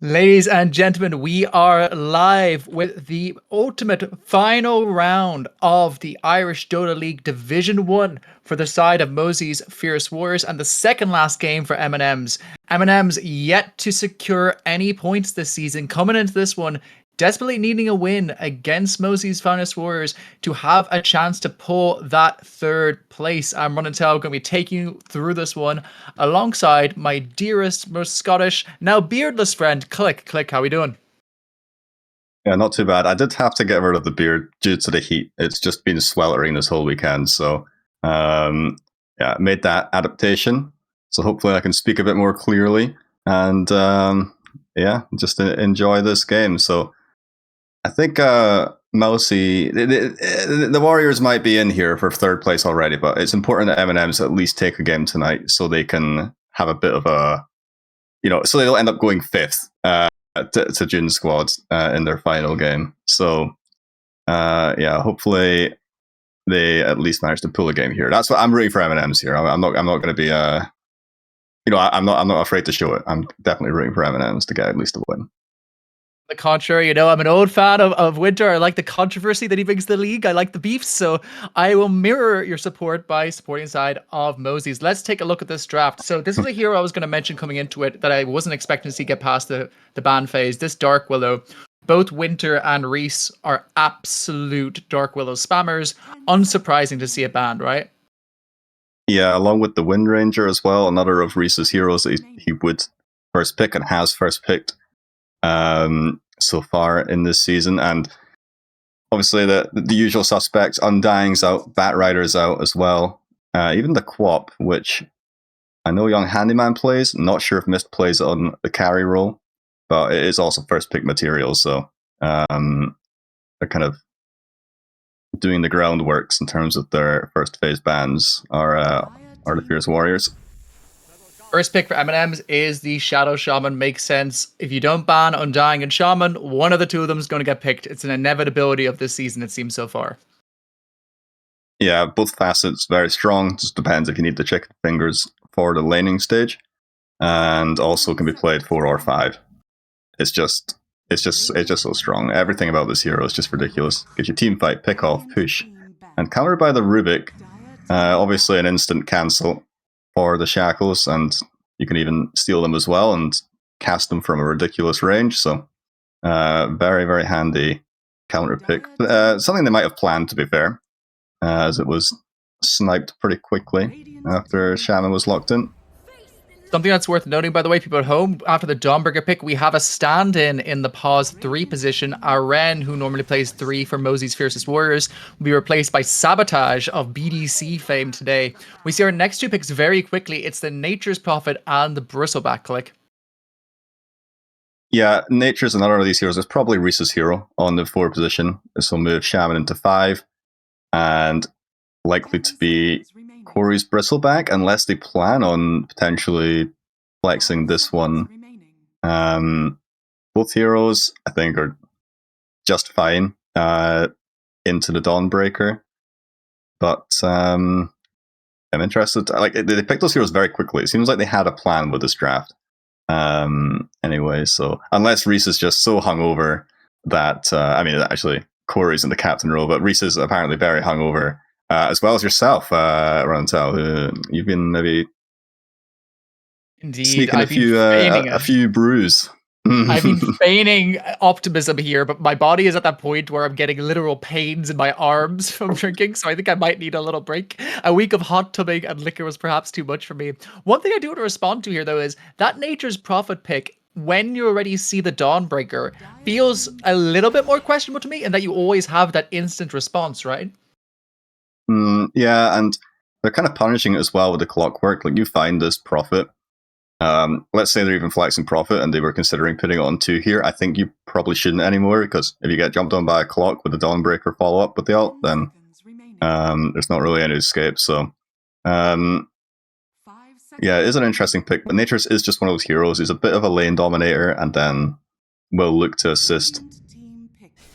Ladies and gentlemen, we are live with the ultimate final round of the Irish Dota League Division 1 for the side of Mousey's Fierce Warriors and the second last game for M&Ms. M&Ms yet to secure any points this season, coming into this one desperately needing a win against Mousey's Finest Warriors to have a chance to pull that third place. I'm Running Tail, going to be taking you through this one alongside my dearest, most Scottish, now beardless friend, Click. Click, how we doing? Yeah, not too bad. I did have to get rid of the beard due to the heat. It's just been sweltering this whole weekend. So, yeah, made that adaptation. So hopefully I can speak a bit more clearly and, yeah, just enjoy this game. So I think Mousey, the Warriors might be in here for third place already, but it's important that M&Ms at least take a game tonight so they can have a bit of a, so they don't end up going fifth. To June squad in their final game. So, yeah, hopefully they at least manage to pull a game here. That's what I'm rooting for M&Ms here. I'm not going to be I'm not afraid to show it. I'm definitely rooting for M&Ms to get at least a win. The contrary, I'm an old fan of Winter. I like the controversy that he brings to the league. I like the beefs, so I will mirror your support by supporting side of Mosey's. Let's take a look at this draft. So this is a hero I was going to mention coming into it that I wasn't expecting to see get past the ban phase. This Dark Willow. Both Winter and Reese are absolute Dark Willow spammers. Unsurprising to see it banned, right? Yeah, along with the Wind Ranger as well, another of Reese's heroes that he would first pick and has first picked so far in this season. And obviously the usual suspects, Undying's out, Batrider's out as well. Even the Quap, which I know Young Handyman plays. Not sure if Mist plays it on the carry role, but it is also first pick material, so they're kind of doing the groundworks in terms of their first phase bans are the Fierce Warriors. First pick for M&Ms is the Shadow Shaman. Makes sense. If you don't ban Undying and Shaman, one of the two of them is going to get picked. It's an inevitability of this season, it seems so far. Yeah, both facets very strong. Just depends if you need the chicken fingers for the laning stage, and also can be played 4 or 5. It's just so strong. Everything about this hero is just ridiculous. Gives you team fight, pick off, push, and countered by the Rubik. Obviously, an instant cancel for the shackles, and you can even steal them as well and cast them from a ridiculous range. So, very very handy counter pick. Something they might have planned, to be fair, as it was sniped pretty quickly after Shaman was locked in. Something that's worth noting, by the way, people at home, after the Dawnbreaker pick, we have a stand-in in the pause 3 position. Aren, who normally plays 3 for Mousey's Fiercest Warriors, will be replaced by Sabotage of BDC fame today. We see our next 2 picks very quickly. It's the Nature's Prophet and the Bristleback. Click. Yeah, Nature's another of these heroes. It's probably Reese's hero on the 4 position. This will move Shaman into 5, and likely to be Corey's Bristleback, unless they plan on potentially flexing this one. Both heroes, I think, are just fine into the Dawnbreaker, but I'm interested. Like, they picked those heroes very quickly. It seems like they had a plan with this draft. Anyway, so unless Reese is just so hungover that I mean, actually, Corey's in the captain role, but Reese is apparently very hungover, as well as yourself, Rantel. You've been maybe Indeed, sneaking I've been a few brews. I've been feigning optimism here, but my body is at that point where I'm getting literal pains in my arms from drinking, so I think I might need a little break. A week of hot tubbing and liquor was perhaps too much for me. One thing I do want to respond to here, though, is that Nature's Prophet pick, when you already see the Dawnbreaker, feels a little bit more questionable to me, and that you always have that instant response, right? Yeah, and they're kind of punishing it as well with the clockwork. Like, you find this Prophet. Let's say they're even flexing Prophet and they were considering putting it on 2 here. I think you probably shouldn't anymore, because if you get jumped on by a clock with the Dawnbreaker follow up with the ult, then there's not really any escape. So, yeah, it is an interesting pick. But Nature's is just one of those heroes. He's a bit of a lane dominator, and then will look to assist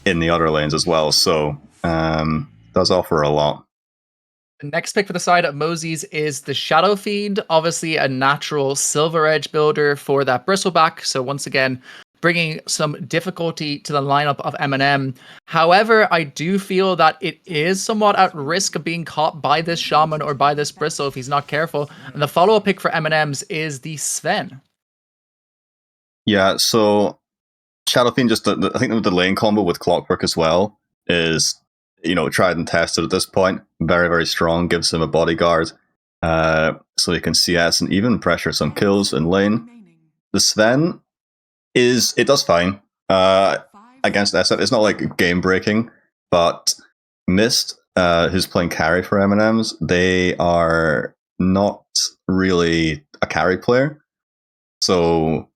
in the other lanes as well. So, does offer a lot. The next pick for the side of Mousey's is the Shadow Fiend, obviously a natural Silver Edge builder for that Bristleback. So once again, bringing some difficulty to the lineup of M&M. However, I do feel that it is somewhat at risk of being caught by this Shaman or by this Bristle if he's not careful. And the follow-up pick for M&Ms is the Sven. Yeah, so Shadow Fiend, I think the lane combo with Clockwork as well is, tried and tested at this point. Very, very strong, gives him a bodyguard, so he can CS and even pressure some kills in lane. The Sven it does fine against SF. It's not like game breaking, but Mist, who's playing carry for M&Ms, they are not really a carry player. So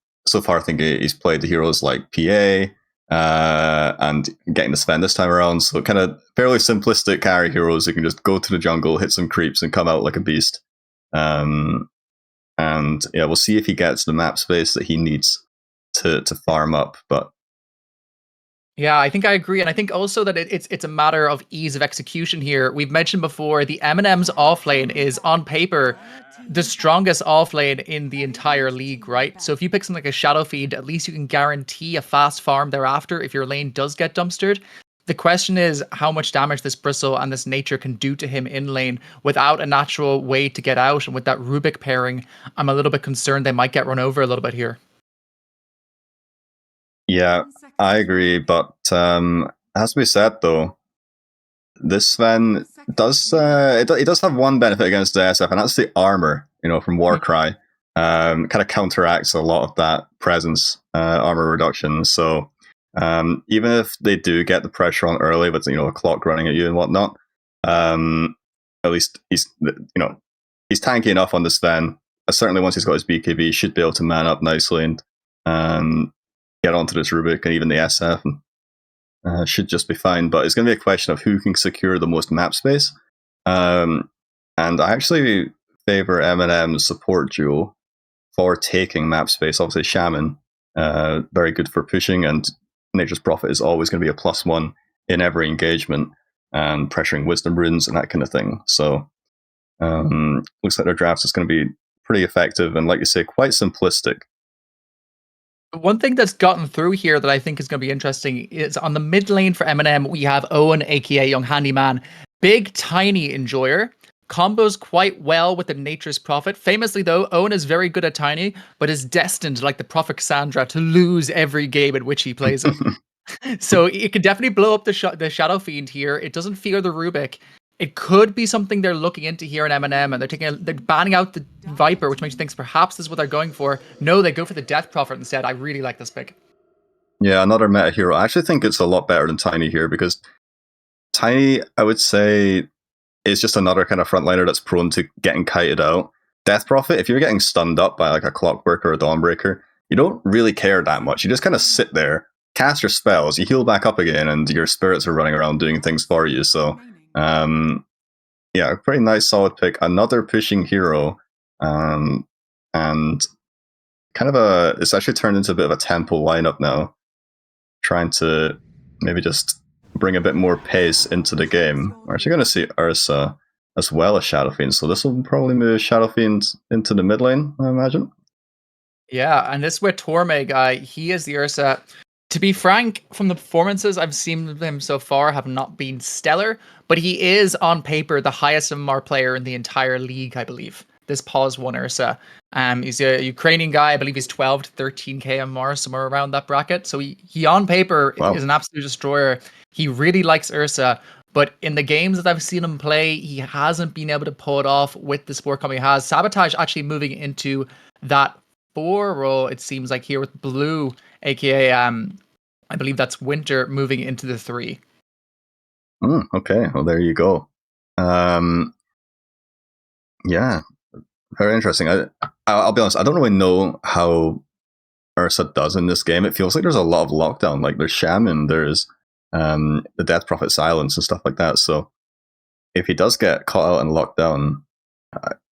far, I think he's played the heroes like PA and getting the Sven this time around. So kind of fairly simplistic carry heroes who can just go to the jungle, hit some creeps, and come out like a beast. And yeah, we'll see if he gets the map space that he needs to farm up. But yeah, I think I agree, and I think also that it's a matter of ease of execution here. We've mentioned before the M&M's offlane is on paper the strongest offlane in the entire league, right? So if you pick something like a Shadow Fiend, at least you can guarantee a fast farm thereafter if your lane does get dumpstered. The question is how much damage this Bristle and this Nature can do to him in lane without a natural way to get out. And with that Rubik pairing, I'm a little bit concerned they might get run over a little bit here. yeah, I agree. But it has to be said though, this Sven does it does have one benefit against the SF, and that's the armor. From Warcry, kind of counteracts a lot of that presence armor reduction. So even if they do get the pressure on early with a clock running at you and whatnot, at least he's tanky enough on the Sven. Certainly, once he's got his BKB, he should be able to man up nicely and get onto this Rubik and even the SF. And should just be fine, but it's going to be a question of who can secure the most map space. And I actually favor M&M's support duo for taking map space. Obviously, Shaman, very good for pushing, and Nature's Prophet is always going to be a +1 in every engagement, and pressuring Wisdom Runes and that kind of thing. So, looks like their drafts is going to be pretty effective and, like you say, quite simplistic. One thing that's gotten through here that I think is going to be interesting is on the mid lane for M&M, we have Owen, aka Young Handyman, big, tiny enjoyer, combos quite well with the Nature's Prophet. Famously, though, Owen is very good at tiny, but is destined, like the Prophet Cassandra, to lose every game in which he plays it. So it could definitely blow up the Shadow Fiend here. It doesn't fear the Rubik. It could be something they're looking into here in M&M, and they're banning out the Viper, which makes you think perhaps this is what they're going for. No, they go for the Death Prophet instead. I really like this pick. Yeah, another meta hero. I actually think it's a lot better than Tiny here, because Tiny, I would say, is just another kind of frontliner that's prone to getting kited out. Death Prophet, if you're getting stunned up by like a Clockwork or a Dawnbreaker, you don't really care that much. You just kind of sit there, cast your spells, you heal back up again, and your spirits are running around doing things for you. So, yeah, a pretty nice, solid pick. Another pushing hero, and kind of it's actually turned into a bit of a tempo lineup now, trying to maybe just bring a bit more pace into the game. We're actually going to see Ursa as well as Shadow Fiend, so this will probably move Shadow Fiend into the mid lane, I imagine. Yeah, and this is where Torme guy, he is the Ursa. To be frank, from the performances I've seen of him so far have not been stellar, but he is on paper the highest MMR player in the entire league, I believe. This Pause 1 Ursa. He's a Ukrainian guy, I believe he's 12 to 13k MMR, somewhere around that bracket. So he on paper is an absolute destroyer. He really likes Ursa, but in the games that I've seen him play, he hasn't been able to pull it off with the support combo he has. Sabotage actually moving into that 4 role, it seems like here with Blue, aka I believe that's Winter, moving into the 3. Okay, well there you go. Yeah, very interesting. I'll be honest, I don't really know how Ursa does in this game. It feels like there's a lot of lockdown. Like there's Shaman, there's the Death Prophet Silence and stuff like that. So if he does get caught out and locked down,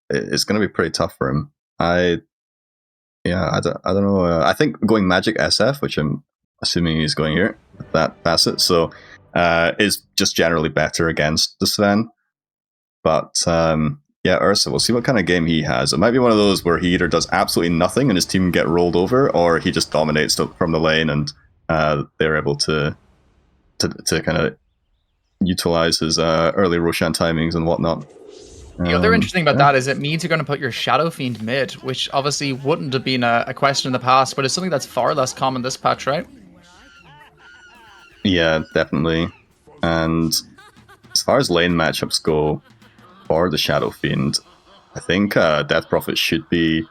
it's going to be pretty tough for him. I don't know. I think going Magic SF, which I'm assuming he's going here with that facet, so is just generally better against the Sven. But Yeah, Ursa, we'll see what kind of game he has. It might be one of those where he either does absolutely nothing and his team get rolled over, or he just dominates from the lane and they're able to kind of utilize his early Roshan timings and whatnot. The other interesting about that is it means you're going to put your Shadow Fiend mid, which obviously wouldn't have been a question in the past, but it's something that's far less common this patch, right? Yeah, definitely. And as far as lane matchups go for the Shadow Fiend, I think Death Prophet should be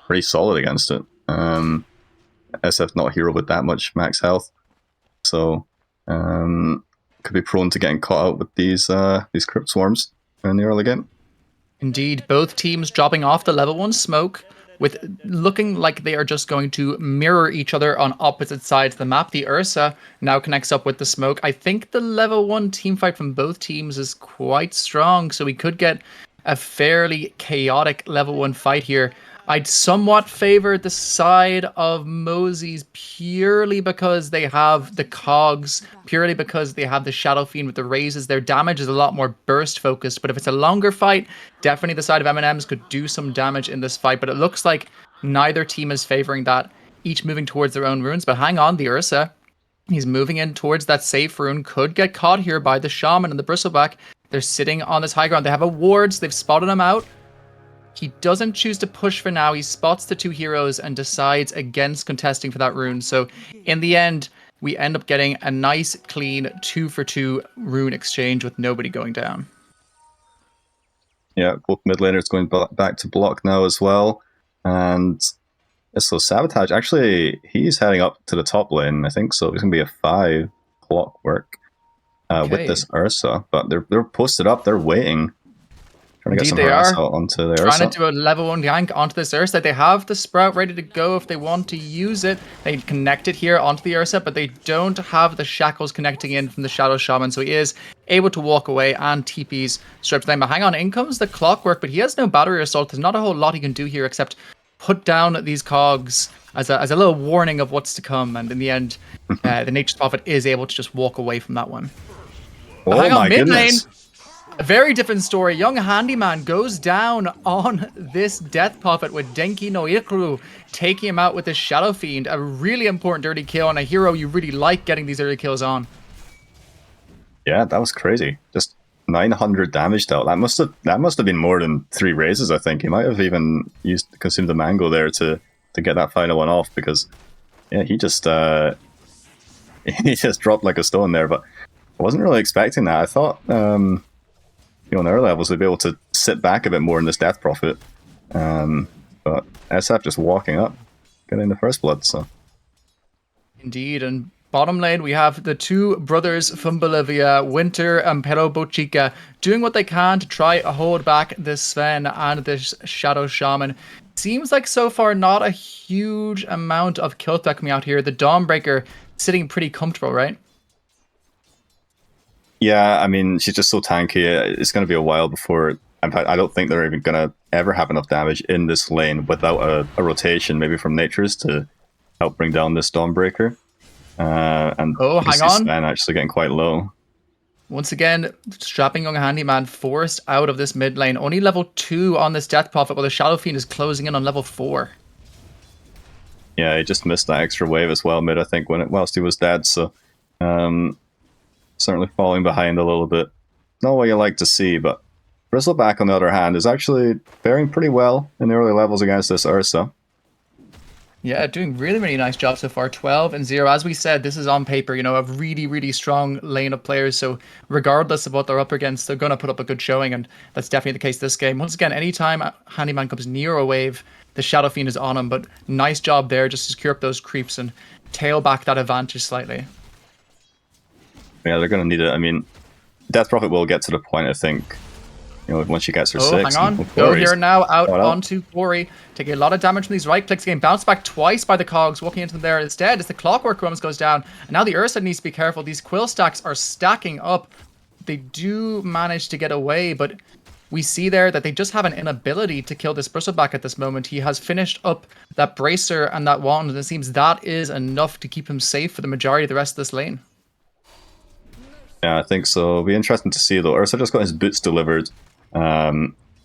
pretty solid against it. SF's not a hero with that much max health, so could be prone to getting caught out with these Crypt Swarms in the early game. Indeed, both teams dropping off the level 1 smoke, with looking like they are just going to mirror each other on opposite sides of the map. The Ursa now connects up with the smoke. I think the level 1 team fight from both teams is quite strong, so we could get a fairly chaotic level 1 fight here. I'd somewhat favor the side of Mousey's purely because they have the cogs, purely because they have the Shadow Fiend with the raises. Their damage is a lot more burst focused, but if it's a longer fight, definitely the side of M&Ms could do some damage in this fight, but it looks like neither team is favoring that, each moving towards their own runes. But hang on, the Ursa, he's moving in towards that safe rune, could get caught here by the Shaman and the Bristleback. They're sitting on this high ground. They have a wards, they've spotted him out. He doesn't choose to push for now. He spots the two heroes and decides against contesting for that rune. So in the end, we end up getting a nice, clean 2-for-2 rune exchange with nobody going down. Yeah, both mid laners going back to block now as well. And so Sabotage, actually, he's heading up to the top lane, I think. So it's going to be a 5 clockwork with this Ursa. But they're posted up, they're waiting. Trying to get some harass out onto the Trying Ursa. to do a level 1 gank onto this Ursa. They have the Sprout ready to go if they want to use it. They connect it here onto the Ursa, but they don't have the shackles connecting in from the Shadow Shaman, so he is able to walk away and TP's straight to them. But hang on, in comes the Clockwork, but he has no battery assault. There's not a whole lot he can do here except put down these cogs as a little warning of what's to come, and in the end, the Nature's Prophet is able to just walk away from that one. But hang on, mid lane. A very different story. Young Handyman goes down on this Death Prophet with Denki no Ikru taking him out with his Shadow Fiend. A really important early kill and a hero you really like getting these early kills on. Yeah, that was crazy. Just 900 damage dealt. That must have been more than 3 raises, I think. He might have even consumed the mango there to get that final one off, because yeah, he just he just dropped like a stone there. But I wasn't really expecting that. I thought on their levels they'd be able to sit back a bit more in this Death Prophet, but SF just walking up, getting the first blood. So indeed. And bottom lane we have the two brothers from Bolivia, Winter and Pero Bochica, doing what they can to try to hold back this Sven and this Shadow Shaman. Seems like so far not a huge amount of kill threat coming out here. The Dawnbreaker sitting pretty comfortable, right? yeah, I mean, she's just so tanky. It's going to be a while before. In fact, I don't think they're even going to ever have enough damage in this lane without a rotation, maybe from Nature's, to help bring down this Dawnbreaker. And hang on. Sven actually getting quite low. Once again, strapping Young Handyman forced out of this mid lane. Only level 2 on this Death Prophet, while the Shadow Fiend is closing in on level 4. Yeah, he just missed that extra wave as well mid, I think, whilst he was dead. So certainly falling behind a little bit. Not what you like to see, but Bristleback, on the other hand, is actually faring pretty well in the early levels against this Ursa. Yeah, doing really, really nice job so far. 12-0. As we said, this is on paper, a really, really strong lane of players. So regardless of what they're up against, they're going to put up a good showing. And that's definitely the case this game. Once again, anytime Handyman comes near a wave, the Shadow Fiend is on him. But nice job there just to secure up those creeps and tail back that advantage slightly. Yeah, they're going to need it. I mean, Death Prophet will get to the point, I think, once she gets her 6. Hang on. Go here now, out onto Quarry. Taking a lot of damage from these right clicks. Getting bounced back twice by the cogs. Walking into them there instead as the Clockwork almost goes down. And now the Ursa needs to be careful. These quill stacks are stacking up. They do manage to get away, but we see there that they just have an inability to kill this Bristleback at this moment. He has finished up that Bracer and that Wand, and it seems that is enough to keep him safe for the majority of the rest of this lane. Yeah, I think so. It'll be interesting to see, though. Ursa just got his boots delivered.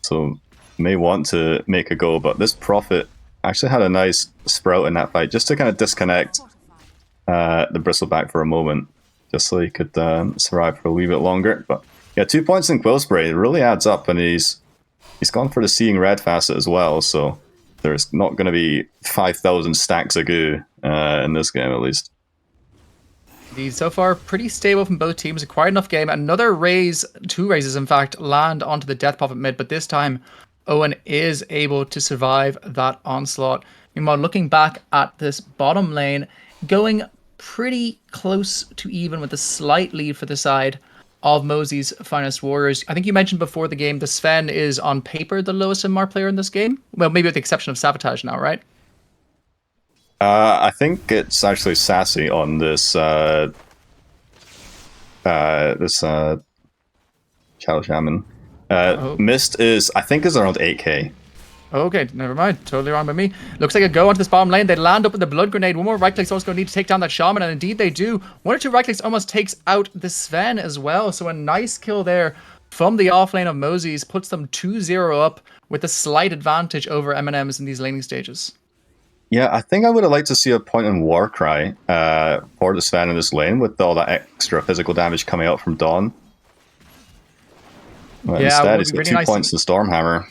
so may want to make a go, but this Prophet actually had a nice sprout in that fight, just to kind of disconnect the Bristleback for a moment, just so he could survive for a wee bit longer. But yeah, 2 points in Quill Spray, it really adds up, and he's gone for the Seeing Red facet as well, so there's not going to be 5,000 stacks of goo in this game, at least. Indeed, so far pretty stable from both teams. A quite enough game. Another raise, 2 raises in fact, land onto the Death Prophet mid, but this time Owen is able to survive that onslaught. Meanwhile, looking back at this bottom lane, going pretty close to even with a slight lead for the side of Mousey's Finest Warriors. I think you mentioned before the game, the Sven is on paper the lowest MR player in this game. Well, maybe with the exception of Sabotage now, right? I think it's actually Sassy on this Shadow Shaman. Mist is, I think, is around 8k. Okay, never mind. Totally wrong by me. Looks like a go onto this bottom lane. They land up with the Blood Grenade. One more right click's also going to need to take down that Shaman, and indeed they do. 1 or 2 right clicks almost takes out the Sven as well. So a nice kill there from the off lane of Mousey's puts them 2-0 up with a slight advantage over M&Ms in these laning stages. Yeah, I think I would have liked to see a point in Warcry for the Sven in this lane with all that extra physical damage coming out from Dawn. But instead, he's got really 2 points in Stormhammer.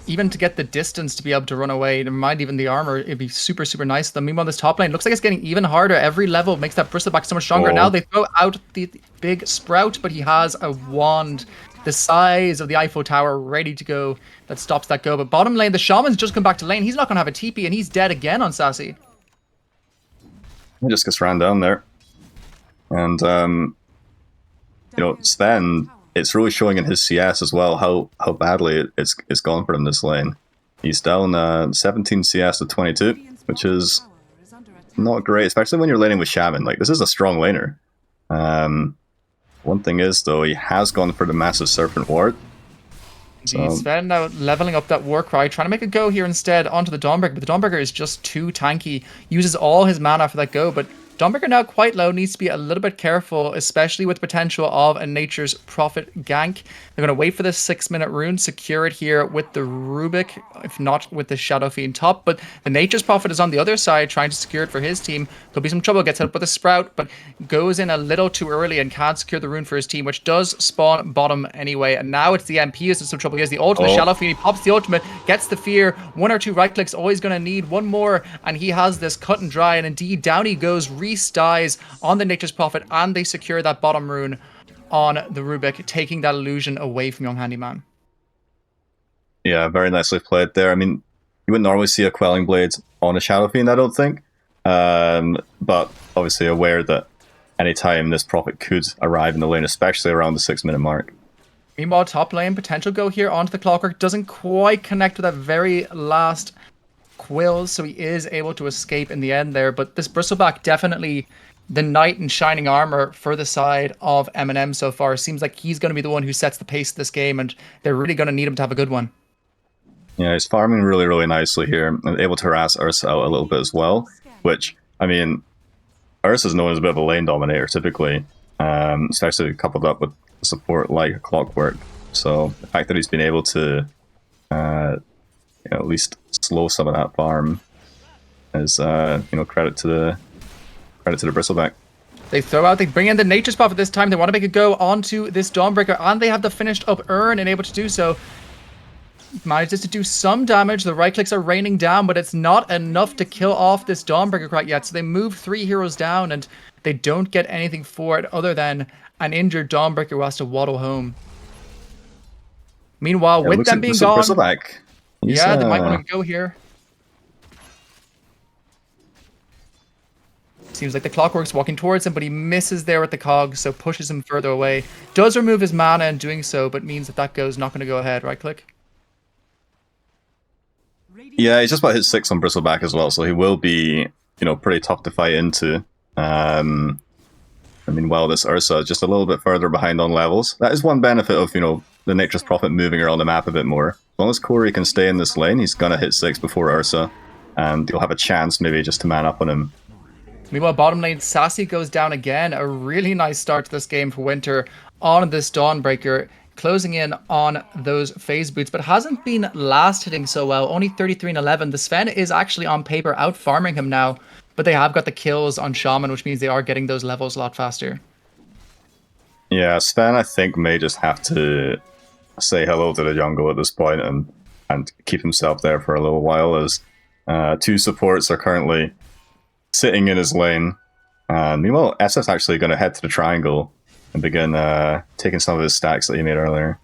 Even to get the distance to be able to run away, never mind even the armor, it'd be super, super nice. The meanwhile, this top lane looks like it's getting even harder. Every level makes that Bristleback so much stronger. Now they throw out the big Sprout, but he has a wand the size of the Eiffel Tower ready to go that stops that go. But bottom lane, the Shaman's just come back to lane. He's not going to have a TP, and he's dead again on Sassy. He just gets ran down there. And, you know, Sven, it's really showing in his CS as well how badly it's gone for him this lane. He's down 17 CS to 22, which is not great, especially when you're laning with Shaman. Like, this is a strong laner. One thing is, though, he has gone for the massive Serpent Ward. So Sven now leveling up that Warcry, trying to make a go here instead onto the Dawnbreaker, but the Dawnbreaker is just too tanky. Uses all his mana for that go, but Dawnbreaker now quite low, needs to be a little bit careful, especially with the potential of a Nature's Prophet gank. They're going to wait for this 6-minute rune, secure it here with the Rubik, if not with the Shadow Fiend top, but the Nature's Prophet is on the other side trying to secure it for his team. There'll be some trouble, gets hit up with a Sprout, but goes in a little too early and can't secure the rune for his team, which does spawn bottom anyway, and now it's the MP who's in some trouble. He has the ultimate Shadow Fiend, he pops the ultimate, gets the fear, 1 or 2 right clicks, always going to need one more, and he has this cut and dry, and indeed down he goes. Reese dies on the Nature's Prophet, and they secure that bottom rune on the Rubik, taking that illusion away from Young Handyman. Yeah, very nicely played there. I mean, you wouldn't normally see a Quelling Blade on a Shadow Fiend, I don't think. But obviously aware that anytime this Prophet could arrive in the lane, especially around the 6-minute mark. Meanwhile, top lane, potential go here onto the Clockwork. Doesn't quite connect with that very last Quills, so he is able to escape in the end there. But this Bristleback, definitely the knight in shining armor for the side of M&M so far. Seems like he's going to be the one who sets the pace of this game, and they're really going to need him to have a good one. Yeah, he's farming really, really nicely here, and able to harass Ursa out a little bit as well, which, I mean, Ursa's known as a bit of a lane dominator, typically, especially coupled up with support like Clockwork. So the fact that he's been able to at least slow some of that farm is credit to the Bristleback. They throw out, they bring in the Nature's Prophet this time. They want to make a go onto this Dawnbreaker, and they have the finished up Urn and able to do so. Manages to do some damage. The right clicks are raining down, but it's not enough to kill off this Dawnbreaker quite yet. So they move 3 heroes down, and they don't get anything for it other than an injured Dawnbreaker who has to waddle home. Meanwhile, with them being gone, Bristleback. Yeah, they might want to go here. Seems like the Clockwork's walking towards him, but he misses there with the cog, so pushes him further away. Does remove his mana in doing so, but means that go's not going to go ahead. Right click. Yeah, he's just about hit 6 on Bristleback as well, so he will be, pretty tough to fight into. I mean, while this Ursa is just a little bit further behind on levels. That is one benefit of, the Nature's Prophet moving around the map a bit more. As long as Corey can stay in this lane, he's gonna hit 6 before Ursa, and you'll have a chance maybe just to man up on him. Meanwhile, bottom lane, Sassy goes down again. A really nice start to this game for Winter on this Dawnbreaker. closing in on those phase boots, but hasn't been last hitting so well. Only 33 and 11. The Sven is actually on paper out farming him now, but they have got the kills on Shaman, which means they are getting those levels a lot faster. Yeah, Sven, I think, may just have to say hello to the jungle at this point and keep himself there for a little while, as two supports are currently sitting in his lane. Meanwhile, SF's actually going to head to the triangle and begin taking some of his stacks that he made earlier.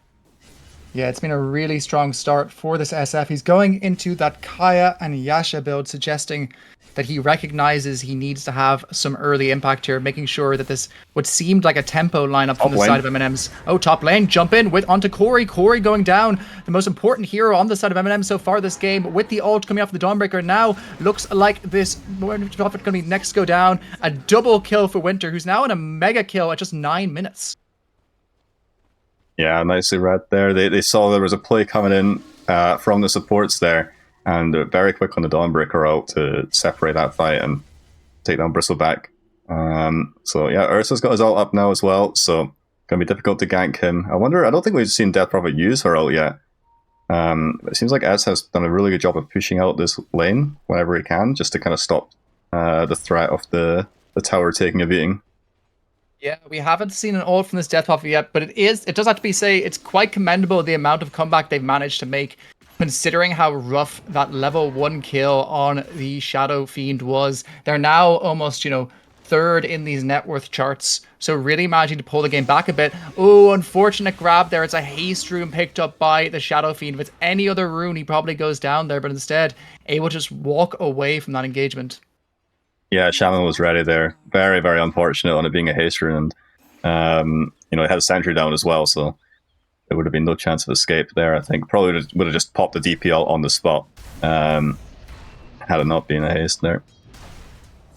Yeah, it's been a really strong start for this SF. He's going into that Kaya and Yasha build, suggesting that he recognizes he needs to have some early impact here, making sure that this what seemed like a tempo lineup from the side of M&Ms. Oh, top lane, jump in with onto Corey. Corey going down, the most important hero on the side of M&M so far this game, with the ult coming off the Dawnbreaker. Now looks like this Prophet going to be next go down. A double kill for Winter, who's now in a mega kill at just 9 minutes. Yeah, nicely read there. They saw there was a play coming in from the supports there, and very quick on the Dawnbreaker ult to separate that fight and take down Bristleback. So yeah, Ursa's got his ult up now as well, so gonna be difficult to gank him. I don't think we've seen Death Prophet use her ult yet. It seems like Ez has done a really good job of pushing out this lane whenever he can, just to kind of stop the threat of the tower taking a beating. Yeah, we haven't seen an ult from this Death Prophet yet, but it does have to be it's quite commendable the amount of comeback they've managed to make, considering how rough that level 1 kill on the Shadow Fiend was. They're now almost, third in these net worth charts, so really managing to pull the game back a bit. Oh, unfortunate grab there. It's a haste rune picked up by the Shadow Fiend. If it's any other rune, he probably goes down there, but instead able to just walk away from that engagement. Yeah, Shaman was ready there. Very, very unfortunate on it being a haste rune, and it had a sentry down as well, so there would have been no chance of escape there. I think probably would have just popped the DPL on the spot had it not been a haste there.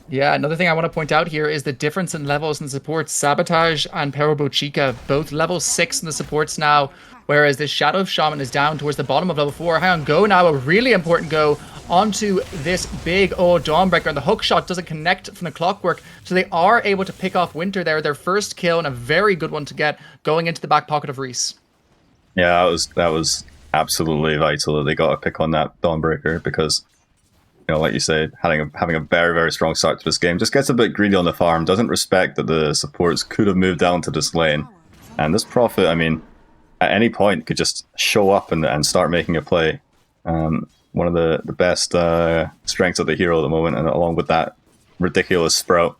Yeah, another thing I want to point out here is the difference in levels in the supports. Sabotage and Perabo Chica, both level 6 in the supports now, whereas this Shadow Shaman is down towards the bottom of level 4. Hang on, go now, a really important go onto this big old Dawnbreaker, and the hook shot doesn't connect from the clockwork, so they are able to pick off Winter there, their first kill, and a very good one to get going into the back pocket of Reese. Yeah, that was absolutely vital that they got a pick on that Dawnbreaker, because like you said, having a very, very strong start to this game, just gets a bit greedy on the farm, doesn't respect that the supports could have moved down to this lane, and this Prophet, I mean, at any point could just show up and start making a play. One of the best strengths of the hero at the moment, and along with that ridiculous Sprout.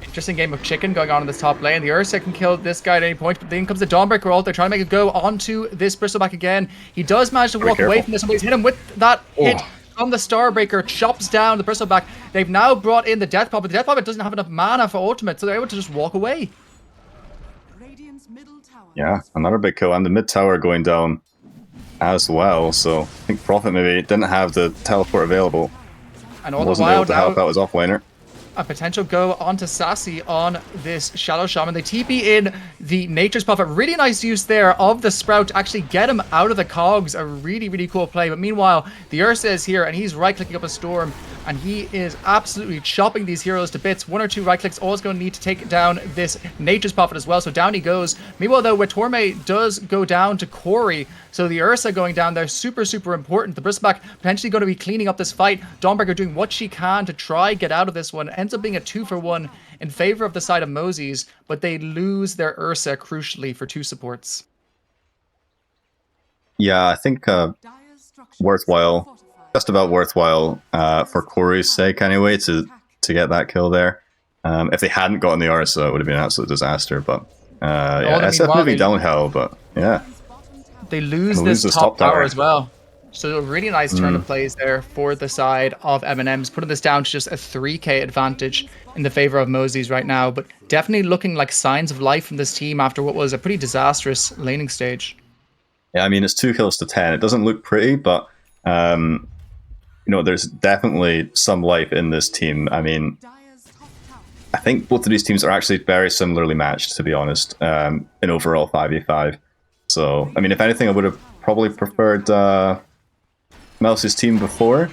Interesting game of chicken going on in this top lane. The Ursa can kill this guy at any point, but then comes the Dawnbreaker ult. They're trying to make it go onto this Bristleback again. He does manage to walk away from this, but he's hit him with that hit from the Starbreaker, chops down the Bristleback. They've now brought in the Death Prophet. The Death Prophet doesn't have enough mana for ultimate, so they're able to just walk away. Yeah, another big kill, and the mid tower going down as well, so I think Prophet maybe didn't have the teleport available. And all wasn't the while able to help out his offlaner. A potential go onto Sassy on this Shadow Shaman. They TP in the Nature's Prophet. Really nice use there of the Sprout to actually get him out of the cogs. A really, really cool play. But meanwhile, the Ursa is here and he's right-clicking up a Storm. And he is absolutely chopping these heroes to bits. 1 or 2 right clicks, always going to need to take down this Nature's Prophet as well. So down he goes. Meanwhile, though, Torme does go down to Corey. So the Ursa going down there, super, super important. The Bristleback potentially going to be cleaning up this fight. Dawnbreaker doing what she can to try get out of this one. Ends up being a 2-for-1 in favor of the side of Mousey's, but they lose their Ursa crucially for 2 supports. Yeah, I think worthwhile, just about worthwhile for Corey's sake anyway, to get that kill there. If they hadn't gotten the Ursa, it would have been an absolute disaster, but yeah, SF moving downhill, but yeah. They lose this top tower as well. So a really nice turn of plays there for the side of M&Ms, putting this down to just a 3k advantage in the favor of Mousey's right now, but definitely looking like signs of life from this team after what was a pretty disastrous laning stage. Yeah, I mean, it's 2 kills to 10. It doesn't look pretty, but there's definitely some life in this team. I mean, I think both of these teams are actually very similarly matched, to be honest, in overall 5v5. So, I mean, if anything, I would have probably preferred Mousey's team before,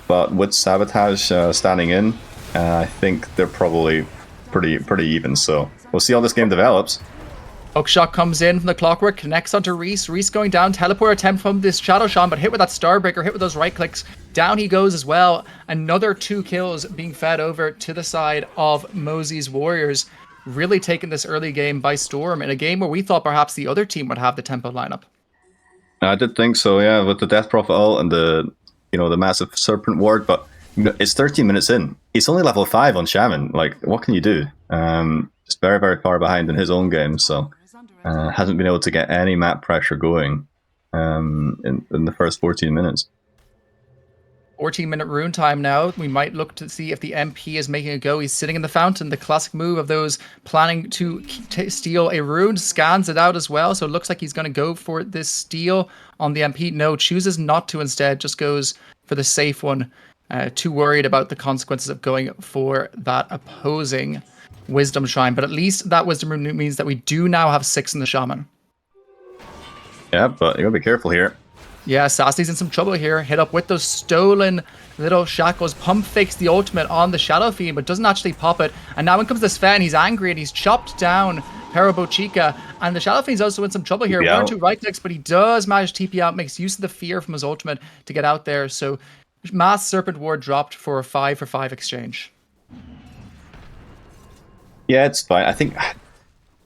but with Sabotage standing in, I think they're probably pretty even. So we'll see how this game develops. Hookshot comes in from the Clockwork, connects onto Reese. Reese going down, teleport attempt from this Shadow Shaman, but hit with that Starbreaker, hit with those right clicks. Down he goes as well. Another 2 kills being fed over to the side of Mousey's Warriors. Really taking this early game by storm in a game where we thought perhaps the other team would have the tempo lineup. I did think so, yeah, with the Death Prophet ult and the the massive Serpent Ward, but it's 13 minutes in. He's only level 5 on Shaman. Like, what can you do? Just very, very far behind in his own game, so hasn't been able to get any map pressure going in the first 14 minutes. 14-minute rune time now. We might look to see if the MP is making a go. He's sitting in the fountain, the classic move of those planning to steal a rune. Scans it out as well, so it looks like he's going to go for this steal on the MP. No, chooses not to instead, just goes for the safe one. Too worried about the consequences of going for that opposing Wisdom Shrine. But at least that Wisdom Rune means that we do now have 6 in the Shaman. Yeah, but you gotta be careful here. Yeah, Sassy's in some trouble here. Hit up with those stolen little shackles. Pump fakes the ultimate on the Shadow Fiend, but doesn't actually pop it. And now in comes the Sven. He's angry and he's chopped down Parabochica. And the Shadow Fiend's also in some trouble here. 1 or 2 right clicks, but he does manage to TP out, makes use of the fear from his ultimate to get out there. So Mass Serpent Ward dropped for a 5-for-5 exchange. Yeah, it's fine. I think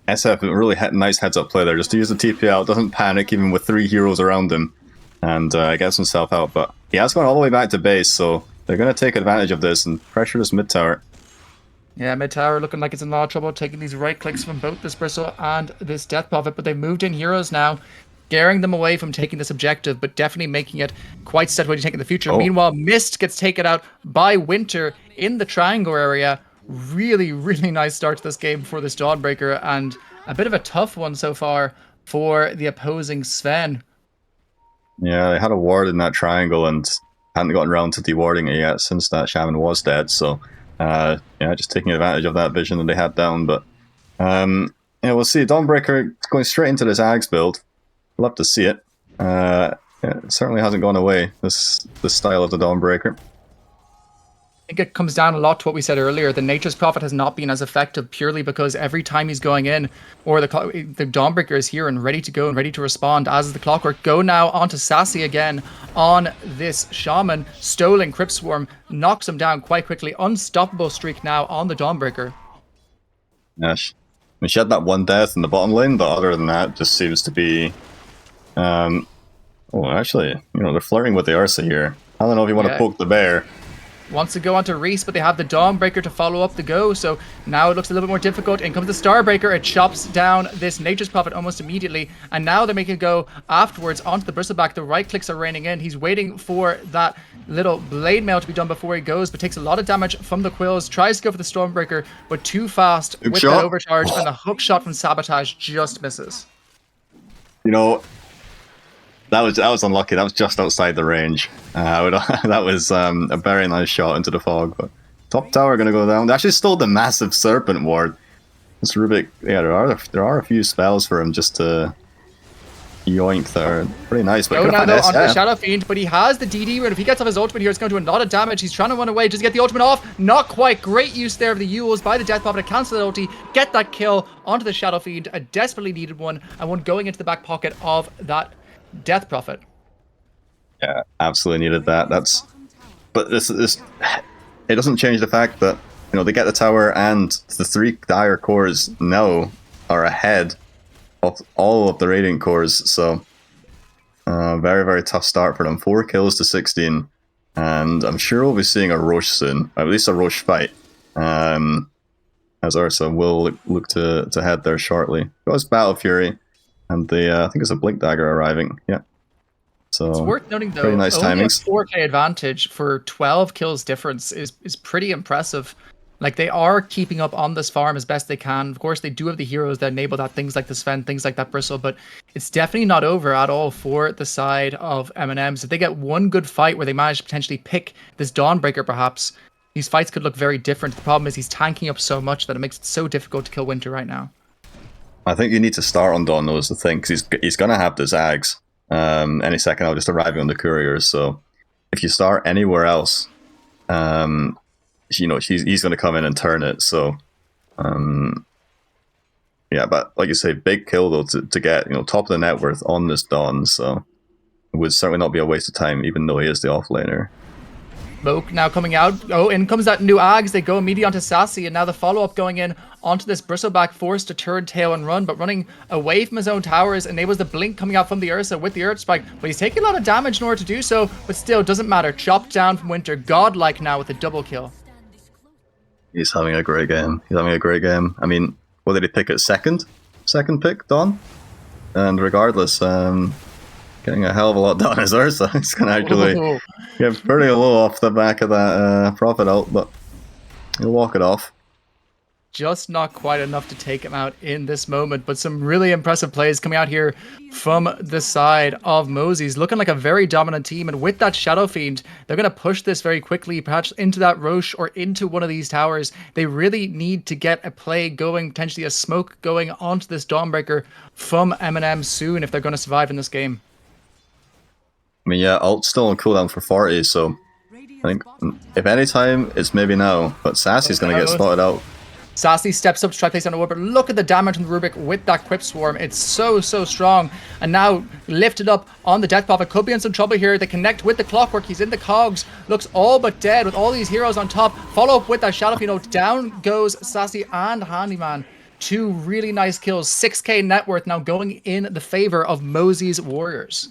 SF really had nice heads-up play there. Just to use the TP out, doesn't panic even with 3 heroes around him. And gets himself out, but he has gone all the way back to base, so they're going to take advantage of this and pressure this mid tower. Yeah, mid tower looking like it's in a lot of trouble, taking these right clicks from both this Bristle and this Death Prophet, but they've moved in heroes now, scaring them away from taking this objective, but definitely making it quite set way to take in the future. Meanwhile, Mist gets taken out by Winter in the triangle area. Really, really nice start to this game for this Dawnbreaker, and a bit of a tough one so far for the opposing Sven. Yeah, they had a ward in that triangle and hadn't gotten around to dewarding it yet since that Shaman was dead, so yeah, just taking advantage of that vision that they had down, but yeah, we'll see. Dawnbreaker going straight into this Ags build. Love to see it. Yeah, it certainly hasn't gone away, this style of the Dawnbreaker. I think it comes down a lot to what we said earlier. The Nature's Prophet has not been as effective purely because every time he's going in, or the Dawnbreaker is here and ready to go and ready to respond, as is the Clockwork. Go now onto Sassy again on this Shaman. Stolen Crypt Swarm knocks him down quite quickly. Unstoppable streak now on the Dawnbreaker. Yeah, she had that 1 death in the bottom lane, but other than that, just seems to be... oh, actually, they're flirting with the Ursa here. I don't know if you want to poke the bear. Wants to go onto Reese, but they have the Dawnbreaker to follow up the go, so now it looks a little bit more difficult. In comes the Starbreaker, it chops down this Nature's Prophet almost immediately, and now they're making a go afterwards onto the Bristleback. The right clicks are raining in. He's waiting for that little Blade Mail to be done before he goes, but takes a lot of damage from the Quills, tries to go for the Stormbreaker, but too fast with that overcharge, and the hook shot from Sabotage just misses. That was unlucky. That was just outside the range. That was a very nice shot into the fog. But top tower going to go down. They actually stole the massive Serpent Ward. This Rubik, yeah, there are a few spells for him just to yoink that are pretty nice. But now though onto the Shadow Fiend, but he has the DD rune. If he gets off his ultimate here, it's going to do a lot of damage. He's trying to run away. Does he get the ultimate off? Not quite. Great use there of the Yules by the Death Prophet to cancel the ulti, get that kill onto the Shadow Fiend. A desperately needed one, and one going into the back pocket of that Death Prophet. Yeah, absolutely needed that. But this it doesn't change the fact that they get the tower and the 3 dire cores now are ahead of all of the Radiant cores. So very, very tough start for them. 4 kills to 16, and I'm sure we'll be seeing a Roche soon, at least a Roche fight. As Ursa will look to head there shortly. Goes Battle Fury. And I think it's a Blink Dagger arriving. Yeah. So it's worth noting though, pretty nice only timings. a 4K advantage for 12 kills difference is pretty impressive. Like, they are keeping up on this farm as best they can. Of course, they do have the heroes that enable that, things like the Sven, things like that Bristle, but it's definitely not over at all for the side of M&Ms. If they get one good fight where they manage to potentially pick this Dawnbreaker, perhaps, these fights could look very different. The problem is he's tanking up so much that it makes it so difficult to kill Winter right now. I think you need to start on Dawn, though, is the thing, because he's going to have the Zags any second now, just arriving on the couriers. So if you start anywhere else, he's going to come in and turn it. So Yeah, but like you say, big kill though to get, you know, top of the net worth on this Dawn, so it would certainly not be a waste of time, even though he is the offlaner. Smoke now coming out. Oh, in comes that new Ags. They go immediately onto Sassy, and now the follow-up going in onto this Bristleback, forced to turn tail and run, but running away from his own towers enables the blink coming out from the Ursa with the Earth Spike, but he's taking a lot of damage in order to do so, but still doesn't matter. Chopped down from Winter, godlike now with a double kill. He's having a great game. He's having a great game. I mean, what did he pick at second? Second pick, Dawn? And regardless, getting a hell of a lot done as Ursa. He's going to actually get pretty low off the back of that Prophet ult, but he'll walk it off. Just not quite enough to take him out in this moment, but some really impressive plays coming out here from the side of Mousey's, looking like a very dominant team, and with that Shadow Fiend, they're going to push this very quickly, perhaps into that Roche or into one of these towers. They really need to get a play going, potentially a smoke going onto this Dawnbreaker from M&Ms soon if they're going to survive in this game. I mean, yeah, ult's still on cooldown for 40, so I think if any time, it's maybe now, but Sassy's going to get spotted out. Sassy steps up to try to place on the ward, but look at the damage from the Rubik with that Quip Swarm. It's so strong. And now lifted up on the Death Prophet. Could be in some trouble here. They connect with the Clockwork. He's in the cogs. Looks all but dead with all these heroes on top. Follow up with that Shadow Fiend. Down goes Sassy and Handyman. Two really nice kills. 6k net worth now going in the favor of Mousey's Warriors.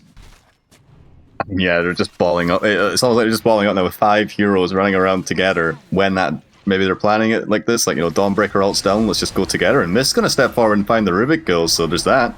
Yeah, they're just balling up. It's almost like they're just balling up now with 5 heroes running around together when that... Maybe they're planning it like this, like, you know, Dawnbreaker ult's down, let's just go together. And Mist's going to step forward and find the Rubik kill, so there's that.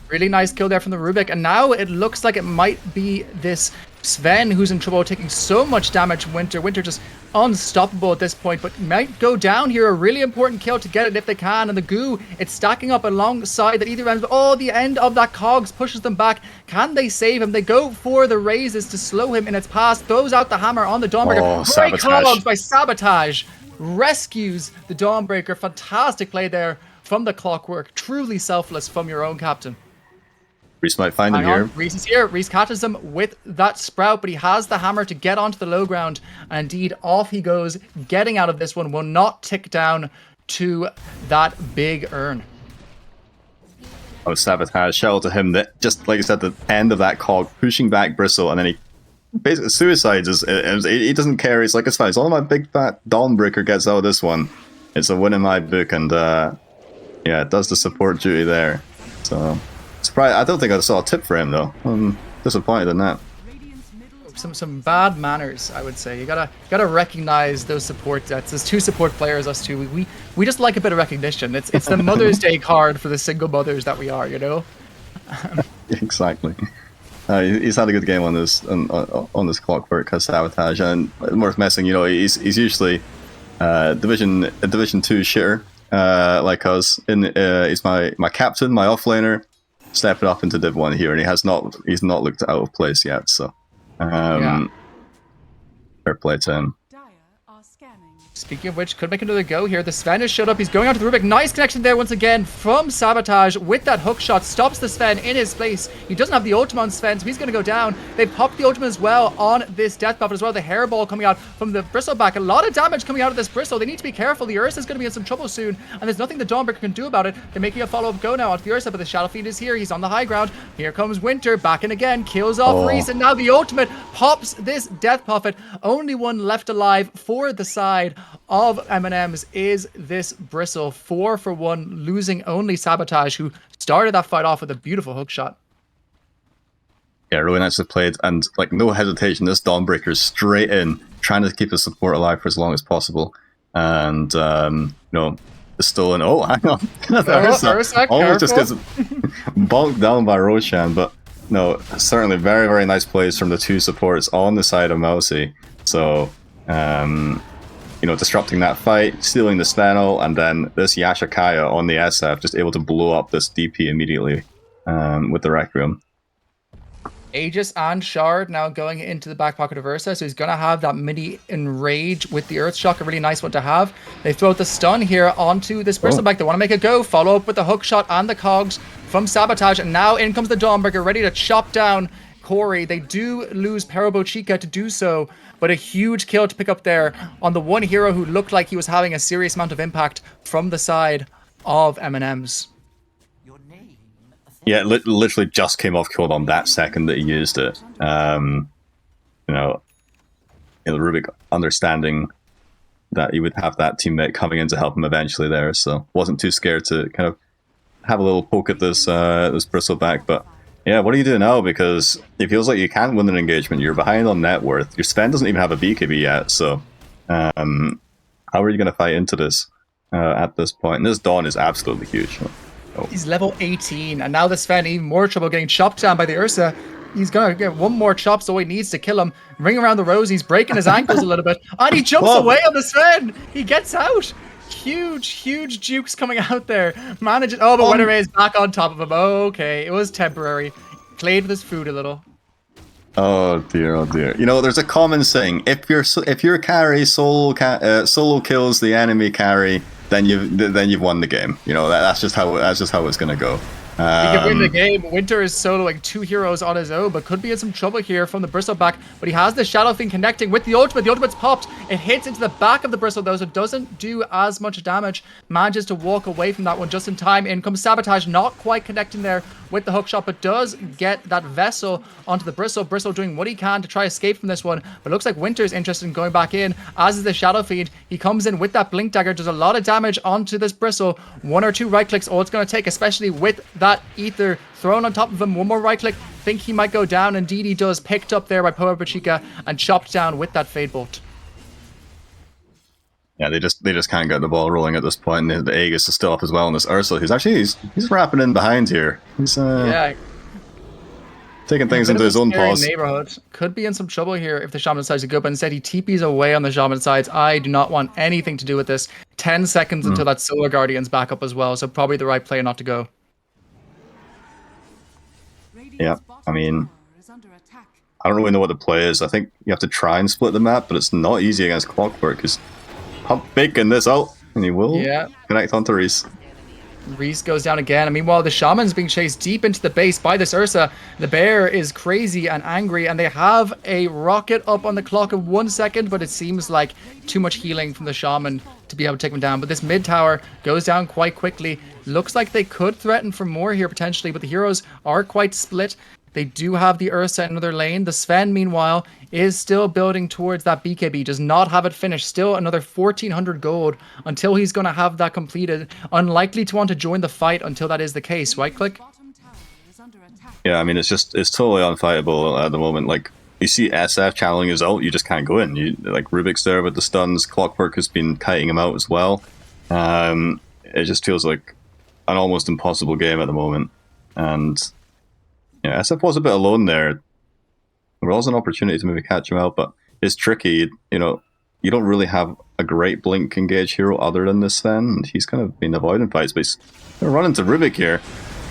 Really nice kill there from the Rubik. And now it looks like it might be this Sven who's in trouble, taking so much damage from Winter. Winter just unstoppable at this point, but might go down here. A really important kill to get it if they can. And the goo, it's stacking up alongside that either end. Oh, the end of that cogs pushes them back. Can they save him? They go for the raises to slow him in its path. Throws out the hammer on the Dawnbreaker. Oh, Great Sabotage. cogs by Sabotage. Rescues the Dawnbreaker. Fantastic play there from the Clockwork. Truly selfless from your own captain. Reese might find him here. Reese is here. Reese catches him with that Sprout, but he has the hammer to get onto the low ground. And indeed, off he goes. Getting out of this one will not tick down to that big urn. Oh, Sabotage. Shout out to him that, just like you said, the end of that cog, pushing back Bristle, and then he basically suicides. He doesn't care. He's like, it's fine. As long as my big fat Dawnbreaker gets out of this one, it's a win in my book. And yeah, it does the support duty there. So, surprised. I don't think I saw a tip for him though. I'm disappointed in that. Some bad manners, I would say. You gotta recognize those support debts. There's 2 support players, us two. We just like a bit of recognition. It's the Mother's Day card for the single mothers that we are, you know. Exactly. He's had a good game on this Clockwork, has Sabotage, and worth messing. You know, he's usually Division 2 shitter like us. He's my captain, my offlaner, stepping up into Div1 here, and he's not looked out of place yet. So, fair play to him. Speaking of which, could make another go here. The Sven has showed up. He's going onto the Rubik. Nice connection there once again from Sabotage with that hook shot. Stops the Sven in his place. He doesn't have the ultimate on Sven, so he's going to go down. They've popped the ultimate as well on this Death Prophet as well. The hairball coming out from the Bristleback. A lot of damage coming out of this Bristle. They need to be careful. The Ursa is going to be in some trouble soon, and there's nothing the Dawnbreaker can do about it. They're making a follow-up go now onto the Ursa, but the Shadow Fiend is here. He's on the high ground. Here comes Winter, back in again. Kills off Reese, and now the ultimate pops this Death Prophet. Only one left alive for the side of M&Ms is this Bristle. 4 for 1, losing only Sabotage, who started that fight off with a beautiful hook shot. Yeah, really nicely played, and like no hesitation, this Dawnbreaker is straight in, trying to keep the support alive for as long as possible. And you know, it's still in. Oh, hang on, Ursa almost just gets bonked down by Roshan, but no, certainly very nice plays from the 2 supports on the side of Mousey. So, you know, disrupting that fight, stealing the Stanel, and then this Yashakaya on the SF, just able to blow up this DP immediately with the Requiem. Aegis and Shard now going into the back pocket of Ursa, so he's going to have that mini Enrage with the Earth Shock, a really nice one to have. They throw the stun here onto this Bristleback. They want to make a go, follow up with the hook shot and the cogs from Sabotage, and now in comes the Dawnbreaker, ready to chop down Corey. They do lose Peribo Chica to do so, but a huge kill to pick up there on the one hero who looked like he was having a serious amount of impact from the side of M&Ms. Yeah, it literally just came off cooldown that second that he used it. You know, Rubik understanding that he would have that teammate coming in to help him eventually there, so wasn't too scared to kind of have a little poke at this this bristleback. But yeah, what do you do now? Because it feels like you can't win an engagement. You're behind on net worth. Your Sven doesn't even have a BKB yet, so how are you going to fight into this at this point? And this Dawn is absolutely huge. Oh. He's level 18, and now the Sven even more trouble getting chopped down by the Ursa. He's gonna get one more chop, so he needs to kill him. Ring around the rose, he's breaking his ankles a little bit. And he jumps away on the Sven! He gets out! Huge jukes coming out there. Manages. Oh, but Winter is back on top of him. Okay, it was temporary. Played with his food a little. Oh dear, oh dear. You know, there's a common saying: if your carry solo kills the enemy carry, then you've won the game. You know, that's just how it's gonna go. He can win the game. Winter is soloing 2 heroes on his own, but could be in some trouble here from the Bristleback. But he has the Shadow Fiend connecting with the ultimate. The ultimate's popped. It hits into the back of the Bristle, though, so it doesn't do as much damage. Manages to walk away from that one just in time. In comes Sabotage, not quite connecting there with the hookshot, but does get that Vessel onto the Bristle. Bristle doing what he can to try to escape from this one, but looks like Winter's interested in going back in, as is the Shadow Fiend. He comes in with that Blink Dagger, does a lot of damage onto this Bristle. 1 or 2 right clicks, all it's going to take, especially with that Ether thrown on top of him. 1 more right click, think he might go down. Indeed he does, picked up there by Poa Pachika and chopped down with that Fade Bolt. Yeah, they just can't get the ball rolling at this point. And the Aegis is still up as well on this Ursa, who's actually he's wrapping in behind here. He's taking things into his own paws. Neighborhood could be in some trouble here if the Shaman decides to go, but instead he TPs away on the Shaman sides. I do not want anything to do with this. 10 seconds until that Solar Guardian's back up as well, so probably the right play not to go. Yeah, I mean, I don't really know what the play is. I think you have to try and split the map, but it's not easy against Clockwork, because Pump Bacon this out, and he will connect onto Reese. Reese goes down again, and meanwhile the Shaman's being chased deep into the base by this Ursa. The bear is crazy and angry, and they have a rocket up on the clock of 1 second, but it seems like too much healing from the Shaman to be able to take him down. But this mid tower goes down quite quickly. Looks like they could threaten for more here potentially, but the heroes are quite split. They do have the Ursa in another lane. The Sven, meanwhile, is still building towards that BKB. Does not have it finished. Still another 1,400 gold until he's going to have that completed. Unlikely to want to join the fight until that is the case, right, Click? Yeah, I mean, it's totally unfightable at the moment. Like, you see SF channeling his ult, you just can't go in. Like, Rubik's there with the stuns. Clockwork has been kiting him out as well. It just feels like an almost impossible game at the moment. And yeah, SF was a bit alone there. There was an opportunity to maybe catch him out, but it's tricky. You know, you don't really have a great blink engage hero other than this Sven, and he's kind of been avoiding fights, but he's running to Rubik here.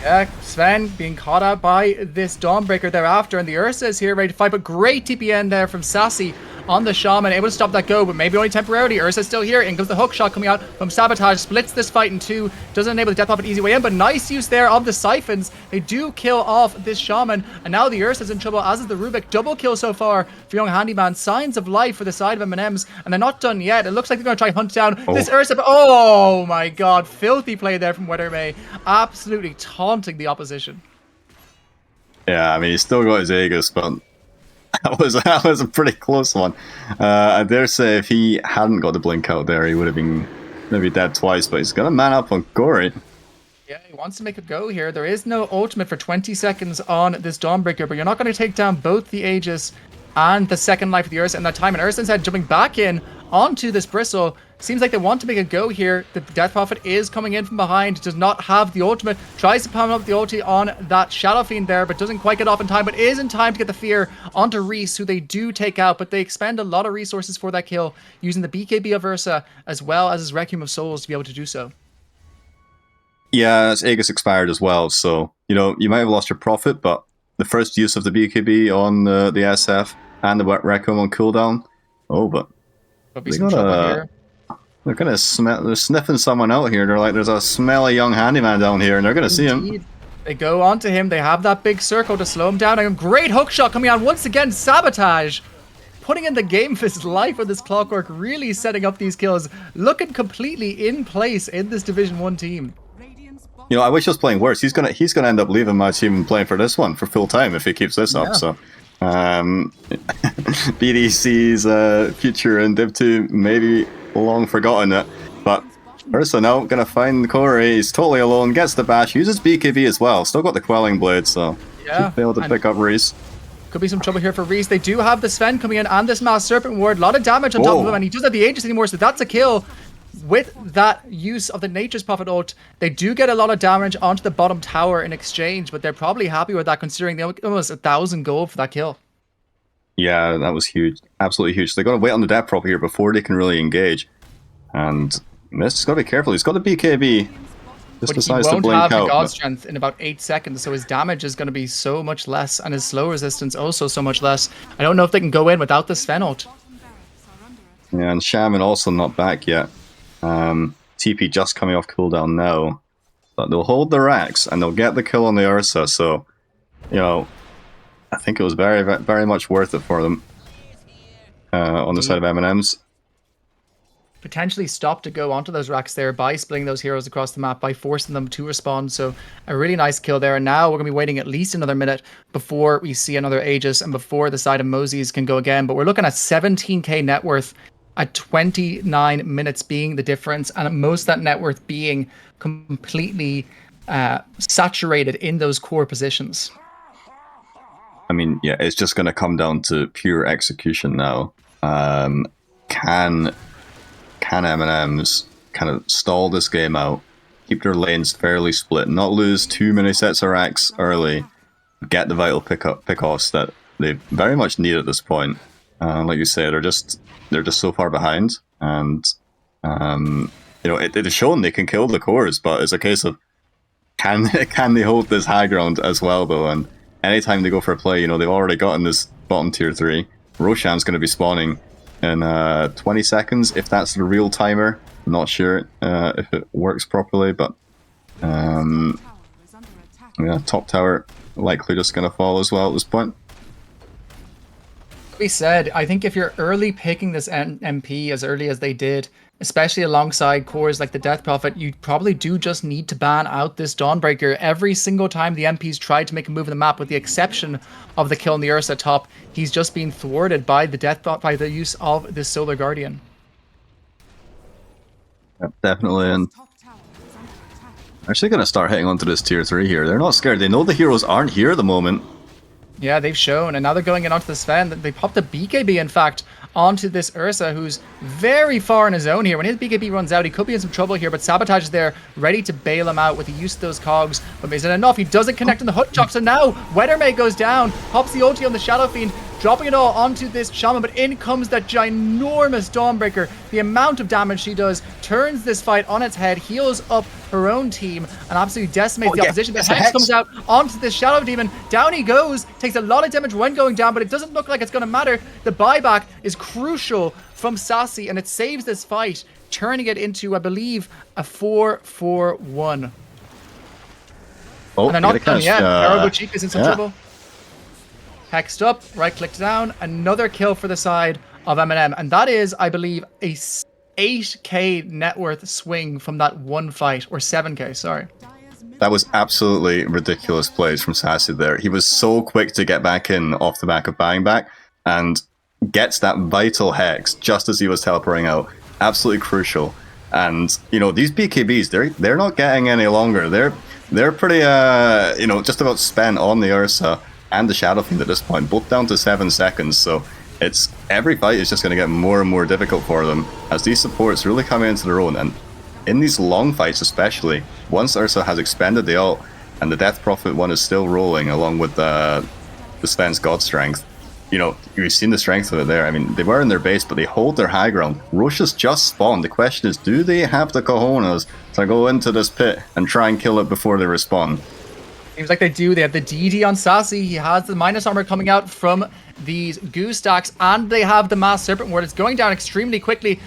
Yeah, Sven being caught out by this Dawnbreaker thereafter, and the Ursa is here ready to fight, but great TPN there from Sassy on the Shaman, able to stop that go, but maybe only temporarily. Ursa's still here. In comes the hook shot coming out from Sabotage, splits this fight in 2, doesn't enable the Death Off an easy way in, but nice use there of the Siphons. They do kill off this Shaman, and now the Ursa's in trouble, as is the Rubik. Double kill so far for Young Handyman. Signs of life for the side of M&Ms, and they're not done yet. It looks like they're going to try and hunt down this Ursa, but oh my god, filthy play there from Weathermay. Absolutely taunting the opposition. Yeah, I mean, he's still got his Aegis, but that was a pretty close one. I dare say if he hadn't got the blink out there, he would have been maybe dead twice, but he's going to man up on Gory. Yeah, he wants to make a go here. There is no ultimate for 20 seconds on this Dawnbreaker, but you're not going to take down both the Aegis and the second life of the Ursa in that time. And Ursa instead jumping back in onto this Bristle. Seems like they want to make a go here. The Death Prophet is coming in from behind, does not have the ultimate, tries to palm up the ulti on that Shadow Fiend there, but doesn't quite get off in time, but is in time to get the Fear onto Reese, who they do take out, but they expend a lot of resources for that kill, using the BKB of Ursa, as well as his Requiem of Souls to be able to do so. Yeah, it's Aegis expired as well, so, you know, you might have lost your profit, but the first use of the BKB on the SF and the Requiem on cooldown, but be some trouble here. They're gonna they're sniffing someone out here. They're like, there's a smelly young handyman down here, and they're gonna see him. They go onto him. They have that big circle to slow him down. And a great hook shot coming out once again. Sabotage putting in the game for his life with this Clockwork, really setting up these kills, looking completely in place in this Division 1 team. You know, I wish I was playing worse. He's gonna end up leaving my team and playing for this one for full time if he keeps this up. So, BDC's future in Div2 maybe long forgotten it, but Ursa now gonna find Corey. He's totally alone. Gets the bash. Uses BKB as well. Still got the Quelling Blade, so should be able to pick up Reese. Could be some trouble here for Reese. They do have the Sven coming in and this Mass Serpent Ward. A lot of damage on top of him, and he doesn't have the Aegis anymore, so that's a kill. With that use of the Nature's Prophet ult, they do get a lot of damage onto the bottom tower in exchange, but they're probably happy with that considering they almost 1,000 gold for that kill. Yeah, that was huge. Absolutely huge. So they got to wait on the Death Prophet here before they can really engage. And Mist's got to be careful. He's got the BKB. Just decides to blink out. He won't have the God Strength in about 8 seconds, so his damage is going to be so much less, and his slow resistance also so much less. I don't know if they can go in without the Sven ult. Yeah, and Shaman also not back yet. TP just coming off cooldown now. But they'll hold the racks, and they'll get the kill on the Ursa, so, you know, I think it was very, very much worth it for them on the side of M&Ms. Potentially stop to go onto those racks there by splitting those heroes across the map, by forcing them to respond. So a really nice kill there. And now we're going to be waiting at least another minute before we see another Aegis and before the side of Mousey's can go again. But we're looking at 17k net worth at 29 minutes being the difference, and most of that net worth being completely saturated in those core positions. I mean, yeah, it's just going to come down to pure execution now. Can M&Ms kind of stall this game out, keep their lanes fairly split, not lose too many sets of racks early, get the vital pickoffs that they very much need at this point. Like you say, they're just so far behind, and you know, it is shown they can kill the cores, but it's a case of can they hold this high ground as well though? And anytime they go for a play, you know, they've already gotten this bottom tier 3. Roshan's going to be spawning in 20 seconds, if that's the real timer. I'm not sure if it works properly, but yeah, top tower likely just going to fall as well at this point. To be said, I think if you're early picking this MP as early as they did, especially alongside cores like the Death Prophet, you probably do just need to ban out this Dawnbreaker. Every single time the MPs tried to make a move in the map, with the exception of the kill on the Ursa top, he's just been thwarted by the by the use of this Solar Guardian. Yep, definitely, and they're actually going to start hitting onto this tier 3 here. They're not scared. They know the heroes aren't here at the moment. Yeah, they've shown, and now they're going in onto the Sven. They popped a BKB, in fact, onto this Ursa, who's very far in his own here. When his BKB runs out, he could be in some trouble here, but Sabotage is there, ready to bail him out with the use of those cogs. But is it enough? He doesn't connect on the hook shock, so now Weathermay goes down, pops the ulti on the Shadow Fiend, dropping it all onto this Shaman, but in comes that ginormous Dawnbreaker. The amount of damage she does turns this fight on its head, heals up her own team, and absolutely decimates the opposition. The Hex comes out onto this Shadow Demon. Down he goes, takes a lot of damage when going down, but it doesn't look like it's going to matter. The buyback is crucial from Sassy, and it saves this fight, turning it into, I believe, a 4-4-1. Oh, and they're not done yet. Arabuchik is in some trouble. Hexed up, right-clicked down, another kill for the side of M&M, and that is, I believe, a 8k net worth swing from that one fight, or 7k, sorry. That was absolutely ridiculous plays from Sassy there. He was so quick to get back in off the back of buying back, and gets that vital hex just as he was teleporting out. Absolutely crucial. And, you know, these BKBs, they're not getting any longer. They're pretty, you know, just about spent on the Ursa and the Shadow Fiend at this point, both down to 7 seconds, so it's every fight is just going to get more and more difficult for them as these supports really come into their own. And in these long fights especially, once Ursa has expended the ult and the Death Prophet one is still rolling along with the Sven's God Strength, you know, you've seen the strength of it there. I mean, they were in their base, but they hold their high ground. Roche's just spawned. The question is, do they have the cojones to go into this pit and try and kill it before they respawn? Seems like they do. They have the DD on Sassy. He has the minus armor coming out from these goo stacks, and they have the Mass Serpent Ward. It's going down extremely quickly.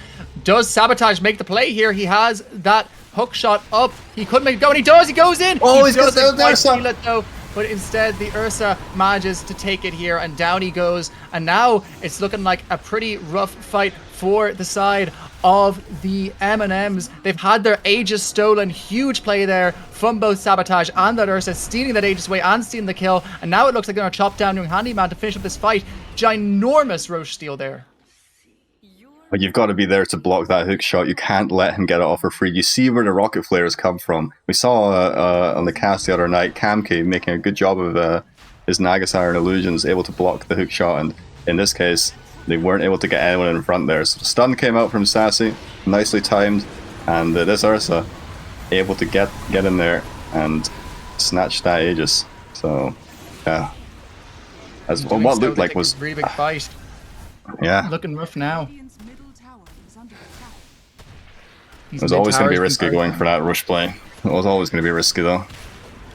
Does Sabotage make the play here? He has that hook shot up. He couldn't make it go, and he does. He goes in. Oh, he's got the Ursa. Though, but instead, the Ursa manages to take it here, and down he goes. And now it's looking like a pretty rough fight for the side of the M&Ms. They've had their Aegis stolen. Huge play there from both Sabotage and that Ursa, stealing that Aegis away and stealing the kill. And now it looks like they're going to chop down Young Handyman to finish up this fight. Ginormous Roche steal there. But you've got to be there to block that hook shot. You can't let him get it off for free. You see where the rocket flares come from. We saw on the cast the other night, Kamki making a good job of his Nagasire and Illusions, able to block the hook shot. And in this case, they weren't able to get anyone in front there. So the stun came out from Sassy, nicely timed. And this Ursa, able to get in there and snatch that Aegis. So, yeah. As what looked like was a really big fight. Yeah. Looking rough now. It was always going to be risky going for that rush play. It was always going to be risky though.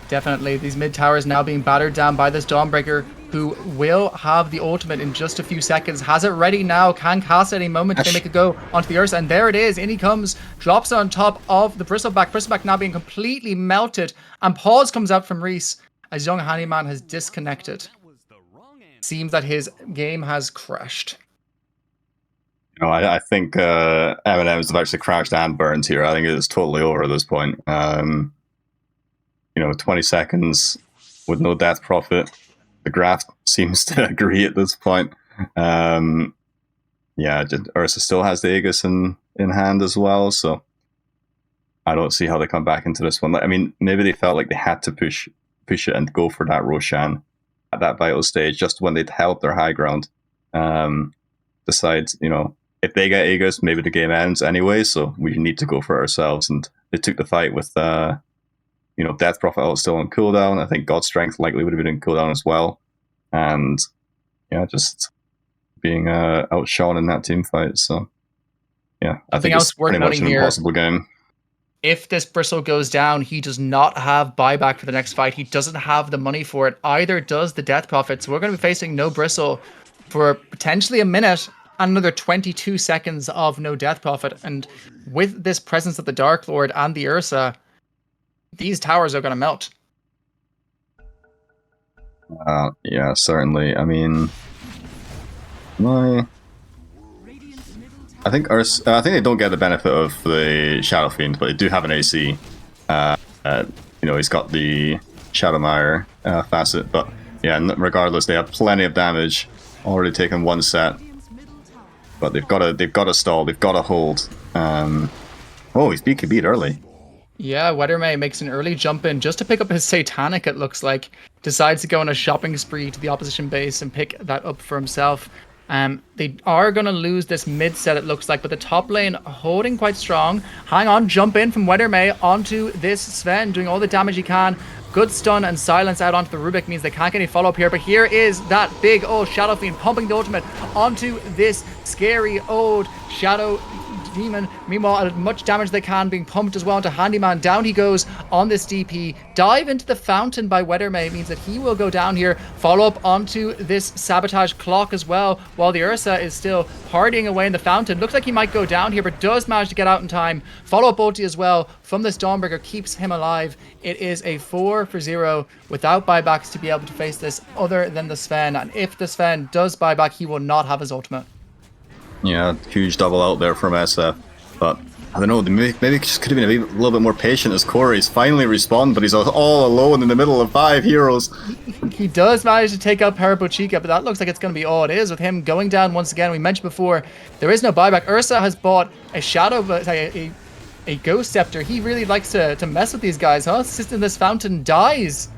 Definitely. These mid towers now being battered down by this Dawnbreaker, who will have the ultimate in just a few seconds. Has it ready now. Can cast at any moment. They make it go onto the Ursa. And there it is. In he comes. Drops on top of the Bristleback. Bristleback now being completely melted. And pause comes out from Reese as Young Handyman has disconnected. Seems that his game has crashed. No, I think M&Ms have actually crashed and burned here. I think it's totally over at this point. 20 seconds with no death profit. The graph seems to agree at this point. Ursa still has the Aegis in hand as well, so I don't see how they come back into this one. I mean, maybe they felt like they had to push it and go for that Roshan at that vital stage, just when they'd held their high ground. Decide, if they get Aegis, maybe the game ends anyway, so we need to go for ourselves. And they took the fight with, Death Prophet still on cooldown. I think God Strength likely would have been in cooldown as well. And, just being outshone in that team fight. So, yeah, I think it's pretty much an impossible game. If this Bristle goes down, he does not have buyback for the next fight. He doesn't have the money for it. Either does the Death Prophet. So we're going to be facing no Bristle for potentially a minute and another 22 seconds of no Death Prophet. And with this presence of the Dark Lord and the Ursa, these towers are going to melt. Yeah, certainly. I mean, I think they don't get the benefit of the Shadow Fiend, but they do have an AC. He's got the Shadowmire facet, but yeah, regardless, they have plenty of damage. Already taken one set, but they've got to stall. They've got to hold. He's beat early. Yeah, Weathermay makes an early jump in just to pick up his Satanic, it looks like. Decides to go on a shopping spree to the opposition base and pick that up for himself. They are going to lose this mid set, it looks like, but the top lane holding quite strong. Hang on, jump in from Weathermay onto this Sven, doing all the damage he can. Good stun and silence out onto the Rubik means they can't get any follow-up here, but here is that big old Shadow Fiend pumping the ultimate onto this scary old Shadow Demon. Meanwhile, as much damage they can being pumped as well into Handyman. Down he goes on this DP. Dive into the fountain by Weathermay means that he will go down here. Follow up onto this Sabotage clock as well, while the Ursa is still partying away in the fountain. Looks like he might go down here, but does manage to get out in time. Follow up ulti as well from this Dawnbreaker keeps him alive. It is a 4-for-0 without buybacks to be able to face this other than the Sven. And if the Sven does buyback, he will not have his ultimate. Yeah, huge double out there from SF. But I don't know, maybe just could have been a little bit more patient as Corey's finally respawned, but he's all alone in the middle of 5 heroes. He does manage to take out Parabochica, but that looks like it's going to be all it is with him going down once again. We mentioned before, there is no buyback. Ursa has bought a Shadow, a Ghost Scepter. He really likes to mess with these guys, huh? System this fountain dies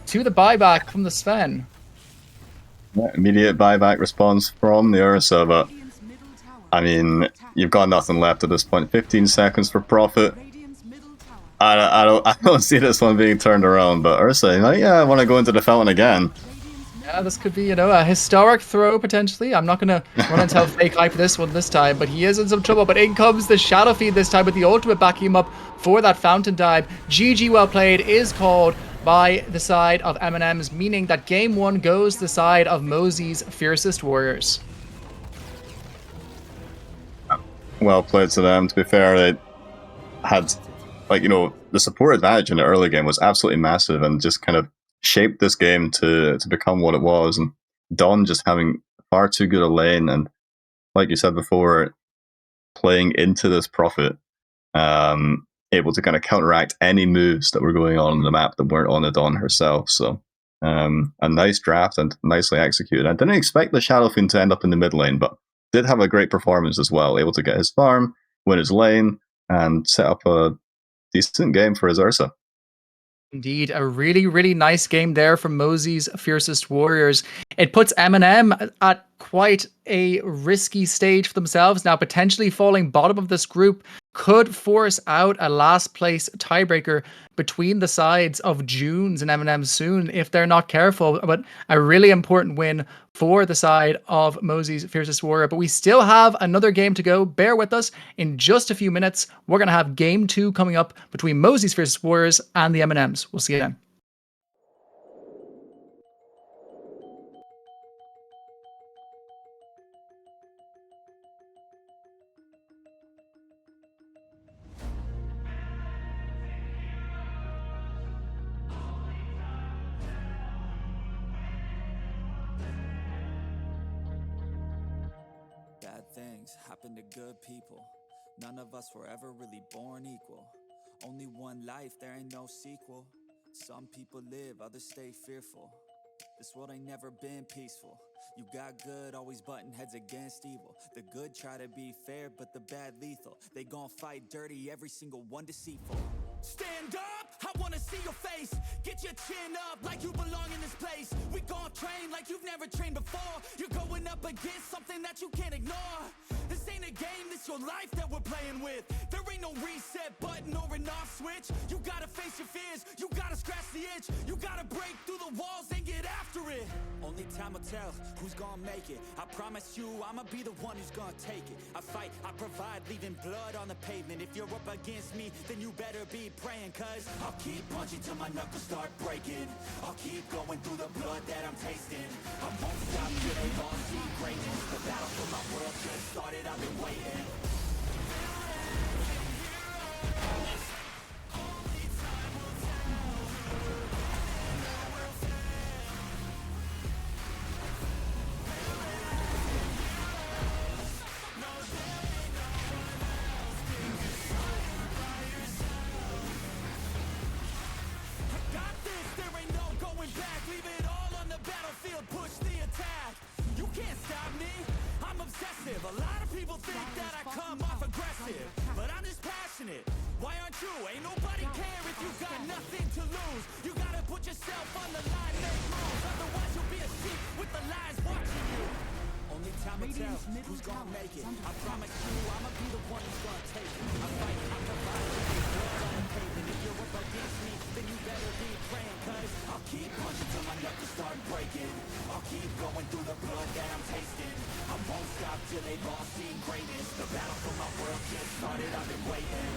to the buyback from the Sven. Yeah, immediate buyback response from the Ursa, but I mean, you've got nothing left at this point. 15 seconds for profit. I don't see this one being turned around, but Ursa, I want to go into the fountain again. Yeah, this could be, a historic throw, potentially. I'm not going to run and tell fake hype for this one this time, but he is in some trouble. But in comes the Shadow Feed this time with the ultimate backing him up for that fountain dive. GG well played is called by the side of M&Ms, meaning that game one goes the side of Mousey's Fiercest Warriors. Well played to them. To be fair, they had, the support advantage in the early game was absolutely massive and just kind of shaped this game to become what it was. And Don just having far too good a lane, and like you said before, playing into this profit, able to kind of counteract any moves that were going on in the map that weren't on the Dawn herself. So a nice draft and nicely executed. I didn't expect the Shadow Fiend to end up in the mid lane, but did have a great performance as well, able to get his farm, win his lane, and set up a decent game for his Ursa. Indeed, a really, really nice game there from Mousey's Fiercest Warriors. It puts M&M at quite a risky stage for themselves. Now, potentially falling bottom of this group could force out a last place tiebreaker between the sides of Junes and M&M soon if they're not careful. But a really important win for the side of Mousey's Fiercest Warrior. But we still have another game to go. Bear with us. In just a few minutes, we're going to have game 2 coming up between Mousey's Fiercest Warriors and the M&Ms. We'll see you then. Bad things happen to good people. None of us were ever really born equal. Only one life, there ain't no sequel. Some people live, others stay fearful. This world ain't never been peaceful. You got good, always butting heads against evil. The good try to be fair, but the bad lethal. They gon' fight dirty, every single one deceitful. Stand up, I wanna see your face. Get your chin up like you belong in this place. We gon' train like you've never trained before. You're going up against something that you can't ignore. This ain't a game, this your life that we're playing with. There ain't no reset button or an off switch. You gotta face your fears, you gotta scratch the itch. You gotta break through the walls and get after it. Only time will tell who's gonna make it. I promise you, I'ma be the one who's gonna take it. I fight, I provide, leaving blood on the pavement. If you're up against me, then you better be praying, cause I'll keep punching till my knuckles start breaking. I'll keep going through the blood that I'm tasting. I won't stop till they all see greatness. The battle for my world just started, I've been waiting. A lot of people think that I come off aggressive, but I'm just passionate. Why aren't you? Ain't nobody care if you got nothing to lose. You gotta put yourself on the line, make moves. Otherwise you'll be a sheep with the lies watching you. Only time will tell who's gonna make it. I promise you, I'ma be the one who's gonna take it. I fight, I provide, blood on the pavement. If you're up against me, then you better be praying, cause I'll keep punching till my knuckles start breaking. I'll keep going through the blood that I'm tasting. I won't stop till they've all seen greatness. The battle for my world just started, I've been waiting.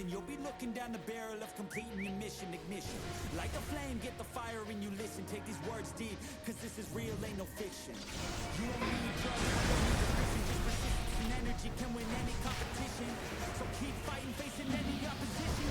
You'll be looking down the barrel of completing your mission. Ignition, like a flame, get the fire in you. Listen, take these words deep, cause this is real, ain't no fiction. You don't need drugs, you don't need depression. Just persistence and energy can win any competition. So keep fighting, facing any opposition.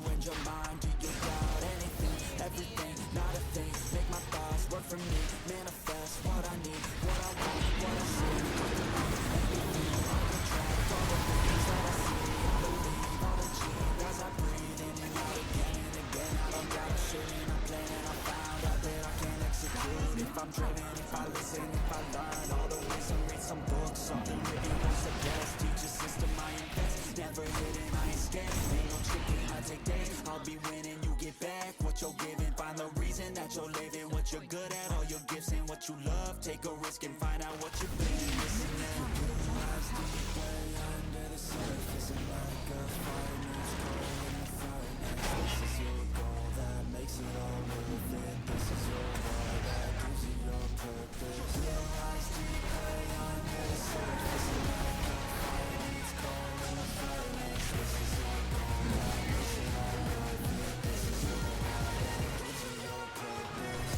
and your mind? Do you doubt anything, everything, not a thing? Make my thoughts work for me, manifest what I need, what I want, what I see. Everything, I attract all the things that I see. I believe I'll achieve as I breathe in and out again and again. I don't doubt a shit and I plan and I found out that I can execute. If I'm driven, if I listen, if I learn all the wisdom, read some books, something written was the best. Teach a system I invest, never hidden, I ain't scared. Ain't no chicken, I take days. I'll be winning, you get back what you're giving. Find the reason that you're living, what you're good at, all your gifts and what you love. Take a risk and find out what you've been. Listen now, lies deep way under the surface, and like a fire needs coal in the furnace. This is your goal that makes it all worth it. This is your why that gives you your purpose. Your lies deep way under the surface, and like a fire needs coal in the furnace. This is your goal that makes it all worth it. This is your why that gives you your purpose.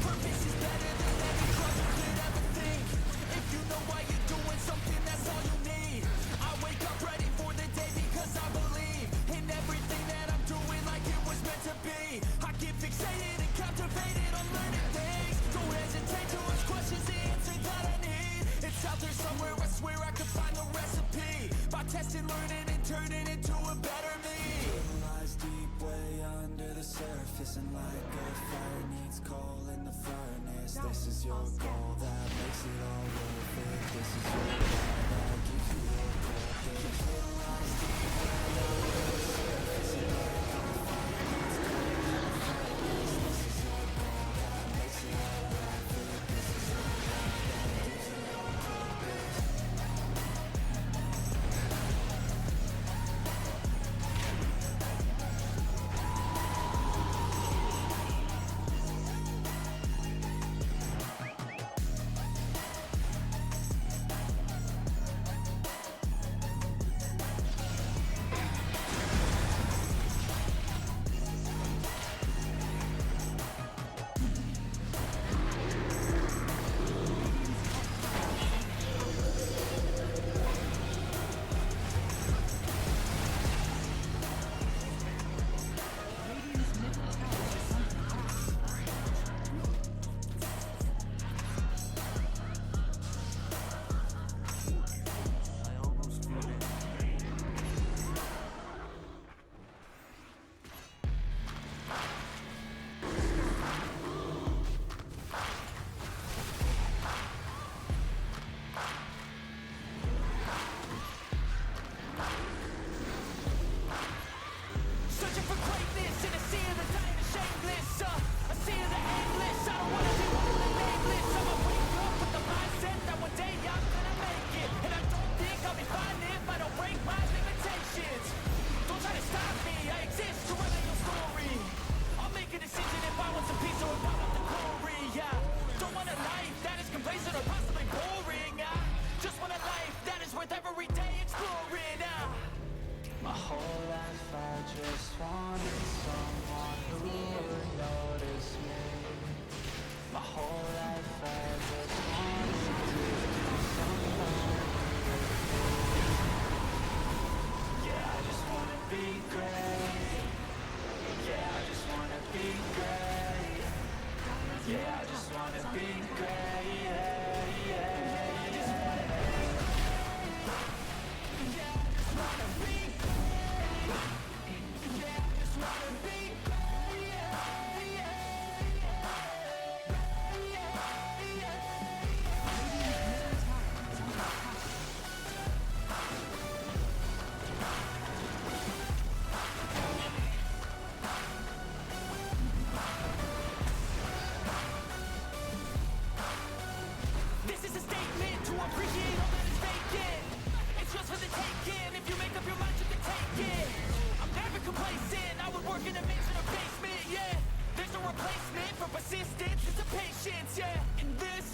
Purpose is better than any club you could ever think. If you know why you're doing something, that's all you need. I wake up ready for the day because I believe in everything that I'm doing like it was meant to be. I get fixated and captivated on learning things. Don't hesitate to ask questions, the answer that I need. It's out there somewhere, I swear I could find the recipe. By testing, learning, and turning into a better me. Lies deep way under the surface, and like a fire needs coal in the furnace. This is your goal that makes it all worth it. This is your why that gives you your purpose. Lies deep way under the surface, and like a fire needs coal in the furnace. This is your goal that makes it all worth it. This is your why that gives you your purpose.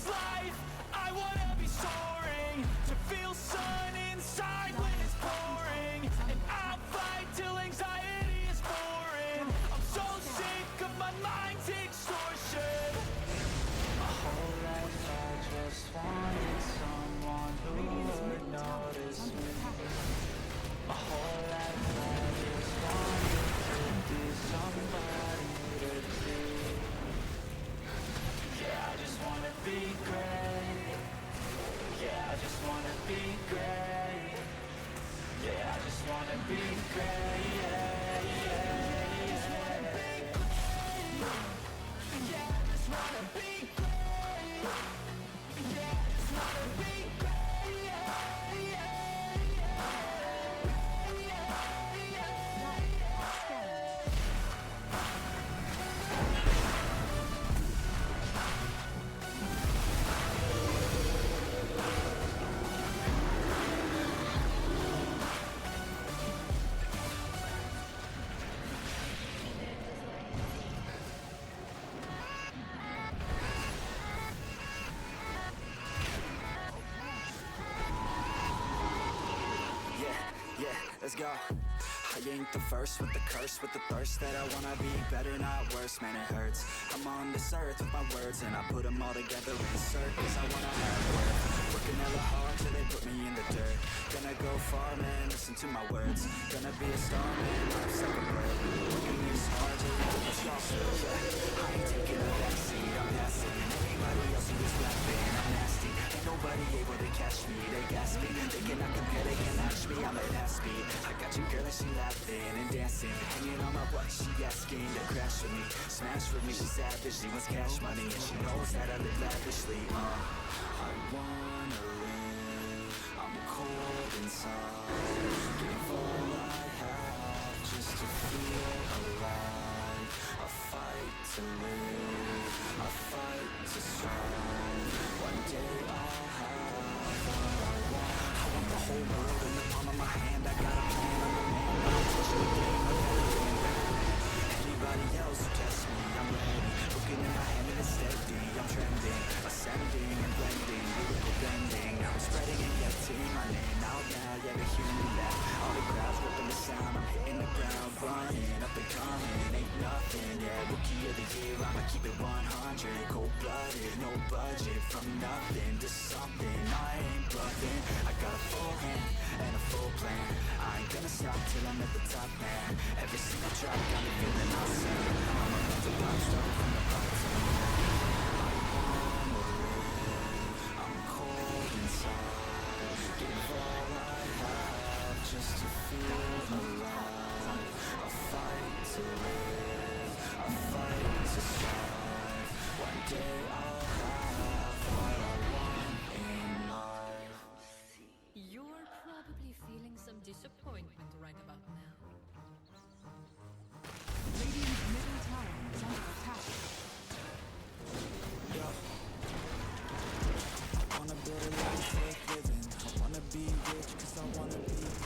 life, I wanna be soaring, to feel sun inside when it's pouring, and I'll fight till anxiety is foreign. I'm so sick of my mind's extortion. My whole life I just wanted someone who would notice me. My whole life I just wanted to be somebody to see. Yeah, I just wanna be great. Yeah, I just wanna be great. Yeah, I just wanna be great. Yeah, yeah, yeah. I just wanna be great. Yeah, I just wanna be great. Yeah, I just wanna be great. Yeah, yeah, let's go. I ain't the first with the curse, with the thirst that I wanna be better, not worse, man it hurts. I'm on this earth with my words and I put them all together, insert, cause I wanna have worth. Working hella hard till they put me in the dirt. Gonna go far, man, listen to my words. Gonna be a star, man, life's like a bird. Working this hard till you get y'all still, yeah. I ain't taking a backseat, I'm passing. Everybody else who is laughing, I'm nasty. Ain't nobody able to catch me, they gasping. They cannot compare, they can match me, I'm at half speed. I got your girl and she laughing and dancing, hanging on my butt, she asking to crash with me, smash with me, she's savage, she wants cash money, and she knows that I live lavishly. I wanna live, I'm cold inside, give all I have just to feel alive. I fight to live, I fight to strive. One day I'll have what I want. I want the whole world in the palm of my hand. I got a plan, I'm the man, but I'm touching the game, I'm better than Batman. Anybody else who tests me, I'm ready. Looking in my hand and it's steady, I'm trending, ascending and blending, lyrical bending. I'm spreading and getting my name out now, yeah, they hear me laugh. All the crowds ripping the sound, I'm hitting the ground, running, up and coming, ain't nothing, yeah. Rookie of the year, I'ma keep it 100, cold-blooded, no budget, from nothing to something, I ain't bluffing. I got a full hand and a full plan, I ain't gonna stop till I'm at the top, man. Every single drop got me feeling awesome. I'm about to pop, started from the bottom. I wanna live, I'm cold inside, give all I have just to feel alive. I fight to live, I fight to strive. One day I'll have what I want in life. You're probably feeling some disappointment right about now. Radiant's middle tower is under attack. Yo, I wanna build a life worth living. I wanna be rich cause I wanna be given.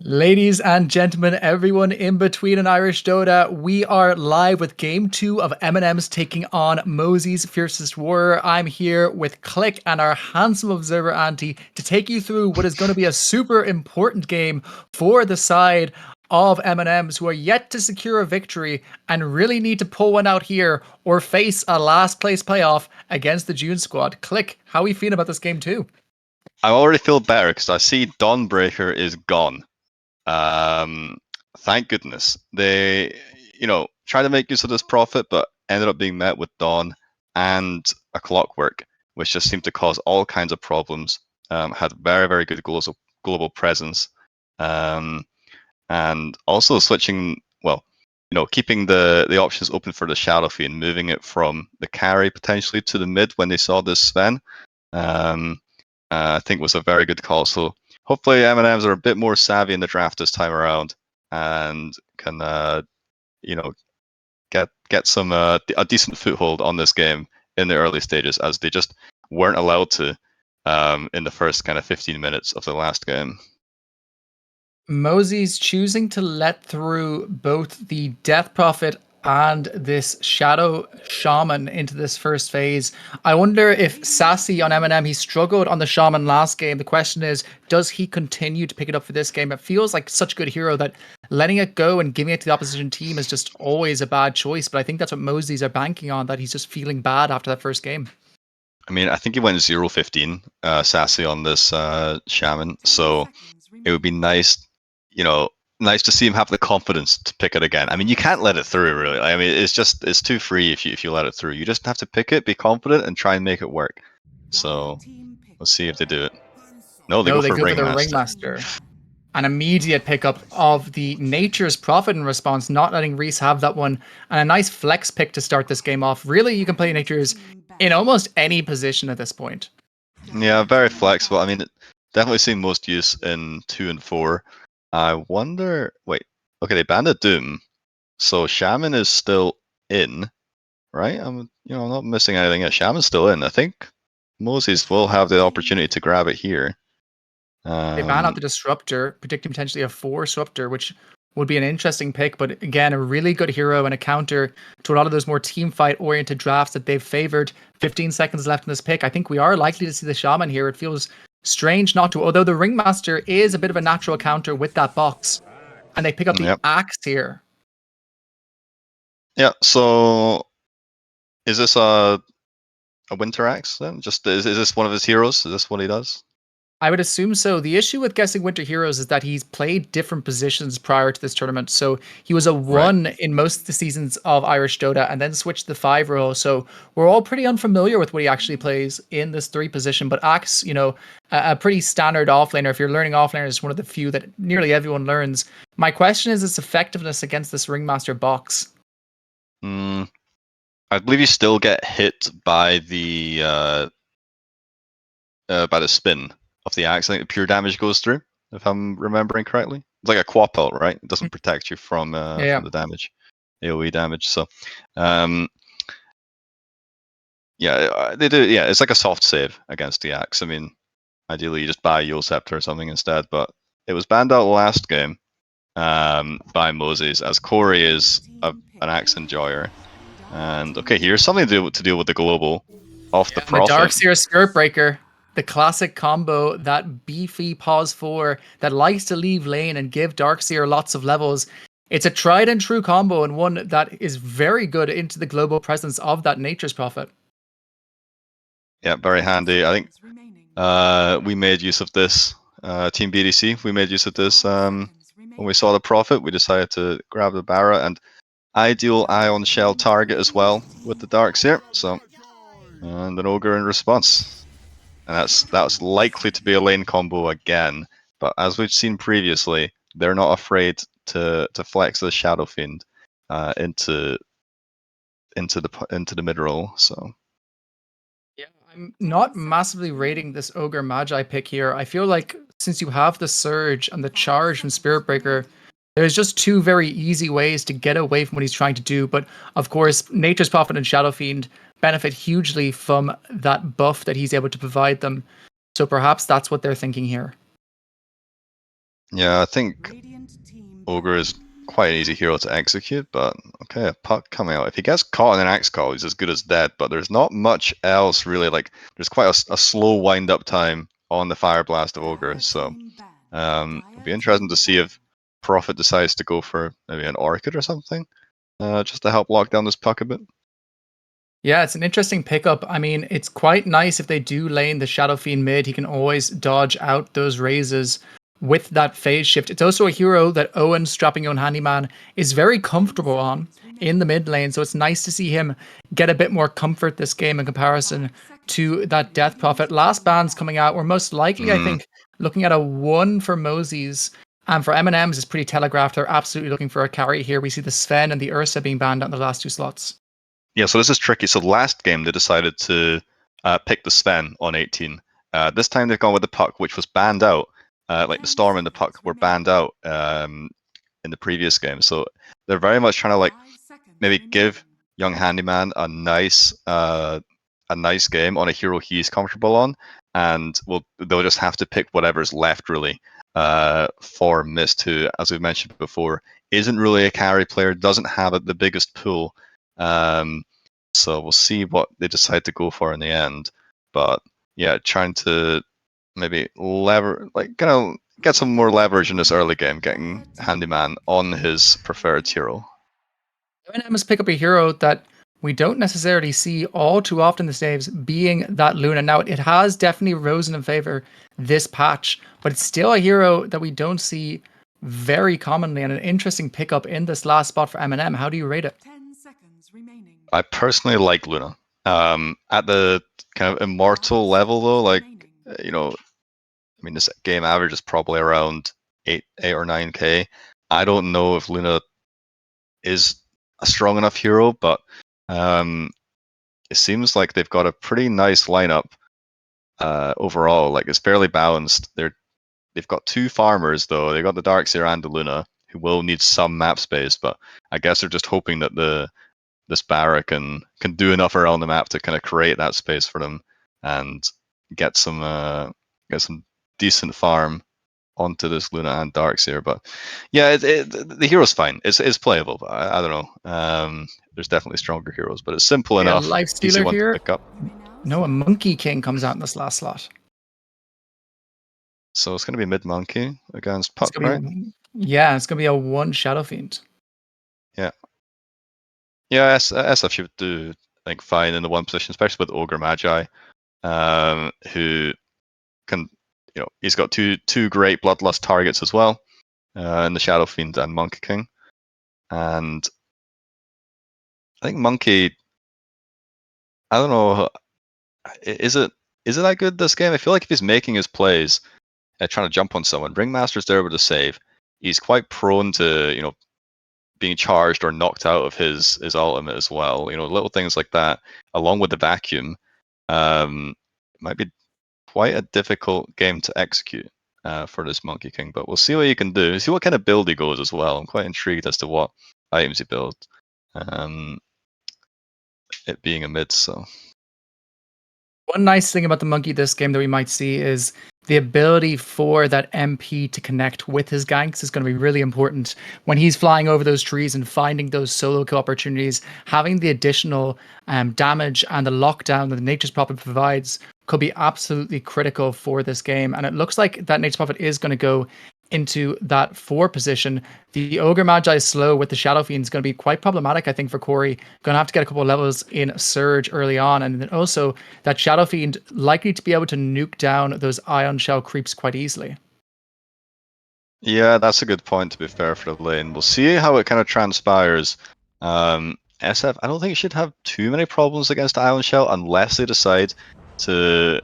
Ladies and gentlemen, everyone in between an Irish Dota, we are live with Game 2 of M&Ms taking on Mousey's Fiercest Warrior. I'm here with Click and our handsome observer Auntie to take you through what is going to be a super important game for the side of M&Ms, who are yet to secure a victory and really need to pull one out here or face a last place playoff against the June squad. Click, how are we feeling about this game too? I already feel better because I see Dawnbreaker is gone. Thank goodness. They, tried to make use of this profit, but ended up being met with Dawn and a Clockwork, which just seemed to cause all kinds of problems. Had very, very good global presence. And also switching, keeping the options open for the Shadow Fiend, moving it from the carry potentially to the mid when they saw this Sven, I think was a very good call. So hopefully M&Ms are a bit more savvy in the draft this time around and can, get some a decent foothold on this game in the early stages, as they just weren't allowed to in the first kind of 15 minutes of the last game. Mousey's choosing to let through both the Death Prophet and this Shadow Shaman into this first phase. I wonder if Sassy on M&M, he struggled on the Shaman last game. The question is, does he continue to pick it up for this game? It feels like such a good hero that letting it go and giving it to the opposition team is just always a bad choice. But I think that's what Mousey's are banking on, that he's just feeling bad after that first game. I mean, I think he went 0-15 Sassy on this Shaman, so it would be nice, nice to see him have the confidence to pick it again. I mean, you can't let it through, really. I mean, it's too free if you let it through. You just have to pick it, be confident, and try and make it work. So let's see if they do it. No, they No, go they for go for the Ringmaster. Ringmaster. An immediate pickup of the Nature's Prophet in response, not letting Reese have that one, and a nice flex pick to start this game off. Really, you can play Nature's in almost any position at this point. Yeah, very flexible. I mean, definitely seen most use in 2 and 4. I wonder. Wait, okay, they banned a Doom, so Shaman is still in, right? I'm not missing anything. Yeah, Shaman's still in. I think Moses will have the opportunity to grab it here. They ban out the Disruptor, predicting potentially a 4 Disruptor, which would be an interesting pick, but again, a really good hero and a counter to a lot of those more team fight oriented drafts that they've favored. 15 seconds left in this pick. I think we are likely to see the Shaman here. It feels strange not to, although the Ringmaster is a bit of a natural counter with that box. And they pick up the Yep. Axe here. Yeah. So, is this a Winter Axe then? Just is this one of his heroes? Is this what he does? I would assume so. The issue with guessing Winter Heroes is that he's played different positions prior to this tournament. So he was a 1 in most of the seasons of Irish Dota and then switched to the 5 role. So we're all pretty unfamiliar with what he actually plays in this 3 position. But Axe, a pretty standard offlaner. If you're learning offlaner, is one of the few that nearly everyone learns. My question is its effectiveness against this Ringmaster box. I believe you still get hit by the spin of the axe. I think the pure damage goes through, if I'm remembering correctly. It's like a quap ult, right? It doesn't protect you from the damage, AoE damage. So, they do. Yeah, it's like a soft save against the axe. I mean, ideally you just buy Yule Scepter or something instead, but it was banned out last game by Moses, as Corey is an axe enjoyer. And okay, here's something to deal with the global off the And the Prophet. Darkseer Skirt Breaker, the classic combo that beefy pause 4 that likes to leave lane and give Darkseer lots of levels. It's a tried and true combo and one that is very good into the global presence of that Nature's Prophet. Yeah, very handy. I think we made use of this. Team BDC, we made use of this when we saw the Prophet. We decided to grab the Barra and IDL Ion Shell target as well with the Darkseer. So, and an Ogre in response. And that's likely to be a lane combo again. But as we've seen previously, they're not afraid to flex the Shadow Fiend into the mid roll. So Yeah, I'm not massively rating this Ogre Magi pick here. I feel like since you have the Surge and the Charge from Spirit Breaker, there's just 2 very easy ways to get away from what he's trying to do. But of course, Nature's Prophet and Shadow Fiend benefit hugely from that buff that he's able to provide them. So perhaps that's what they're thinking here. yeah, I think Ogre is quite an easy hero to execute, but okay, a puck coming out. If he gets caught in an axe call, he's as good as dead, but there's not much else really. Like, there's quite a slow wind-up time on the Fire Blast of Ogre, so it'll be interesting to see if Prophet decides to go for maybe an Orchid or something, just to help lock down this puck a bit. Yeah, it's an interesting pickup. I mean, it's quite nice if they do lane the Shadow Fiend mid. He can always dodge out those raises with that phase shift. It's also a hero that Owen, strapping Owen Handyman, is very comfortable on in the mid lane. So it's nice to see him get a bit more comfort this game in comparison to that Death Prophet. Last ban's coming out. We're most likely, I think, looking at a 1 for Mosey's. And for M&Ms, it's pretty telegraphed. They're absolutely looking for a carry here. We see the Sven and the Ursa being banned out in the last 2 slots. Yeah, so this is tricky. So last game they decided to pick the Sven on 18. This time they've gone with the puck, which was banned out. Like the Storm and the puck were banned out in the previous game. So they're very much trying to like maybe give young Handyman a nice game on a hero he's comfortable on, and they'll just have to pick whatever's left really. for Mist, who, as we've mentioned before, isn't really a carry player, doesn't have the biggest pool. So we'll see what they decide to go for in the end. But yeah, trying to maybe kind of get some more leverage in this early game, getting Handyman on his preferred hero. M&Ms pick up a hero that we don't necessarily see all too often these days, being that Luna. Now, it has definitely risen in favor this patch, but it's still a hero that we don't see very commonly, and an interesting pickup in this last spot for M&M. How do you rate it? 10 seconds remaining. I personally like Luna. At the kind of Immortal level, though, like, you know, I mean, this game average is probably around 8 or 9k. I don't know if Luna is a strong enough hero, but it seems like they've got a pretty nice lineup overall. Like, it's fairly balanced. They've got 2 farmers, though. They've got the Darkseer and the Luna, who will need some map space, but I guess they're just hoping that this Barra can do enough around the map to kind of create that space for them and get some decent farm onto this Luna and Darkseer. But yeah, the hero's fine. It's playable, but I don't know. There's definitely stronger heroes, but it's simple Yeah, enough, Life easy Stealer one here. to pick up. No, a Monkey King comes out in this last slot. So it's going to be mid Monkey against Puck, It's gonna right? yeah, it's going to be a 1 Shadow Fiend. Yeah. Yeah, SF should do, I think, fine in the 1 position, especially with Ogre Magi, who can, he's got two great Bloodlust targets as well, in the Shadow Fiend and Monkey King. And I think Monkey, I don't know, is it that good this game? I feel like if he's making his plays, trying to jump on someone, Ringmaster's there with a save, he's quite prone to, being charged or knocked out of his ultimate as well. Little things like that, along with the vacuum, might be quite a difficult game to execute for this Monkey King. But we'll see what he can do. See what kind of build he goes as well. I'm quite intrigued as to what items he builds. It being a mid, so. One nice thing about the Monkey this game that we might see is the ability for that MP to connect with his ganks is going to be really important when he's flying over those trees and finding those solo kill opportunities. Having the additional damage and the lockdown that the Nature's Prophet provides could be absolutely critical for this game. And it looks like that Nature's Prophet is going to go into that 4 position. The Ogre Magi slow with the Shadow Fiend is going to be quite problematic, I think, for Corey. Going to have to get a couple of levels in Surge early on. And then also that Shadow Fiend likely to be able to nuke down those Ion Shell creeps quite easily. Yeah, that's a good point, to be fair, for the lane. We'll see how it kind of transpires. SF, I don't think it should have too many problems against Ion Shell unless they decide to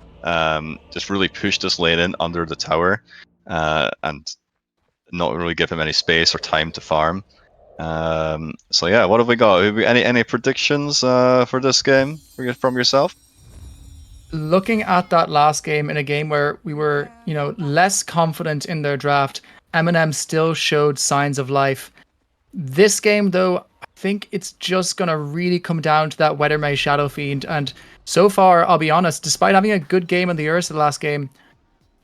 just really push this lane in under the tower and not really give him any space or time to farm. So yeah, what have we got? Any predictions for this game from yourself? Looking at that last game, in a game where we were, less confident in their draft, M&M still showed signs of life. This game, though, I think it's just going to really come down to that Weathermay Shadow Fiend. And so far, I'll be honest, despite having a good game on the Ursa the last game,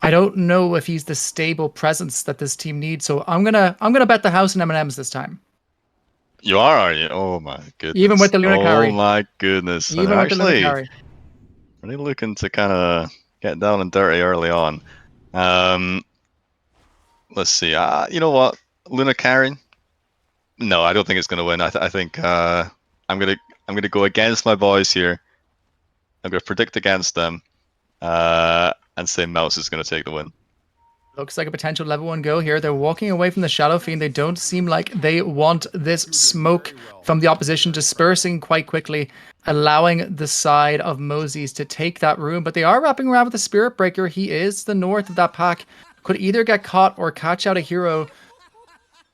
I don't know if he's the stable presence that this team needs. So I'm gonna bet the house in M&Ms this time. You are you? Oh my goodness. Even with the Luna carry. Oh my goodness. Even and with the Luna carry. Really looking to kind of get down and dirty early on. Let's see. You know what? Luna carry? No, I don't think it's going to win. I think I'm gonna go against my boys here. I'm gonna predict against them, and say Mouse is going to take the win. Looks like a potential level 1 go here. They're walking away from the Shadow Fiend. They don't seem like they want this smoke from the opposition, dispersing quite quickly, allowing the side of Mousey's to take that room. But they are wrapping around with the Spirit Breaker. He is the north of that pack. Could either get caught or catch out a hero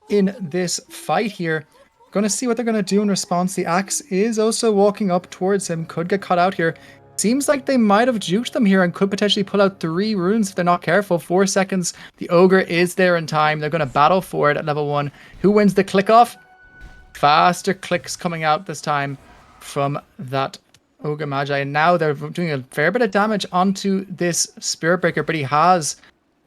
in this fight here. Going to see what they're going to do in response. The Axe is also walking up towards him. Could get caught out here. Seems like they might have juked them here and could potentially pull out 3 runes if they're not careful. 4 seconds. The Ogre is there in time. They're going to battle for it at level 1. Who wins the click off? Faster clicks coming out this time from that Ogre Magi. And now they're doing a fair bit of damage onto this Spirit Breaker, but he has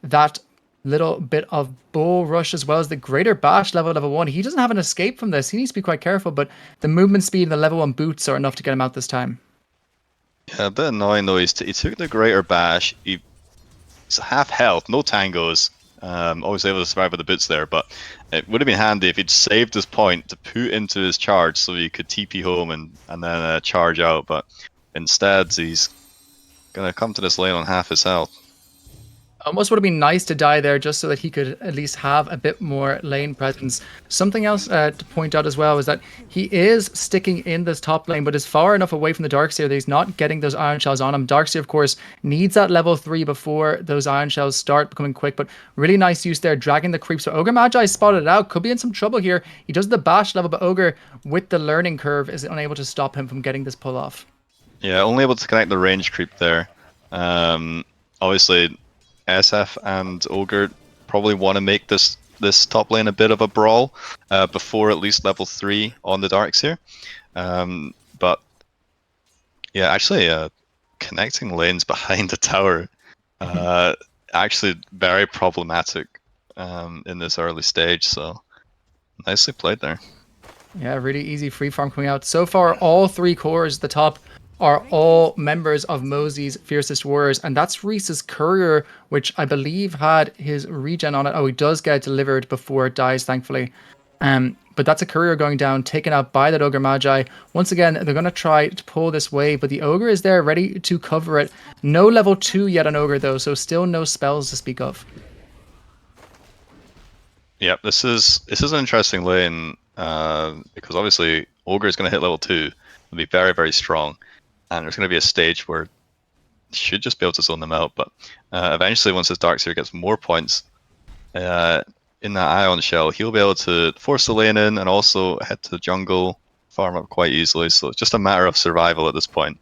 that little bit of bull rush as well as the greater bash level 1. He doesn't have an escape from this. He needs to be quite careful, but the movement speed and the level 1 boots are enough to get him out this time. Yeah, a bit annoying though. He took the greater bash. He's half health, no tangos. Obviously able to survive with the boots there, but it would have been handy if he'd saved his point to put into his charge so he could TP home and then charge out. But instead, he's gonna come to this lane on half his health. Almost would have been nice to die there just so that he could at least have a bit more lane presence. Something else to point out as well is that he is sticking in this top lane, but is far enough away from the Darkseer that he's not getting those Iron Shells on him. Darkseer, of course, needs that level 3 before those Iron Shells start becoming quick, but really nice use there, dragging the creeps. So Ogre Magi spotted it out, could be in some trouble here. He does the bash level, but Ogre, with the learning curve, is unable to stop him from getting this pull off. Yeah, only able to connect the range creep there. Obviously, SF and Ogre probably want to make this top lane a bit of a brawl before at least level 3 on the Darkseer. But yeah, actually connecting lanes behind the tower actually very problematic in this early stage, so nicely played there. Yeah, really easy free farm coming out. So far, all 3 cores at the top are all members of Mousey's Fiercest Warriors, and that's Reese's Courier, which I believe had his regen on it. Oh, he does get delivered before it dies, thankfully. But that's a Courier going down, taken out by that Ogre Magi. Once again, they're going to try to pull this wave, but the Ogre is there ready to cover it. No level 2 yet on Ogre, though, so still no spells to speak of. Yep, this is an interesting lane because obviously Ogre is going to hit level 2 and be very, very strong. And there's going to be a stage where he should just be able to zone them out, but eventually once his Darkseer gets more points in that Ion Shell, he'll be able to force the lane in and also head to the jungle, farm up quite easily, so it's just a matter of survival at this point.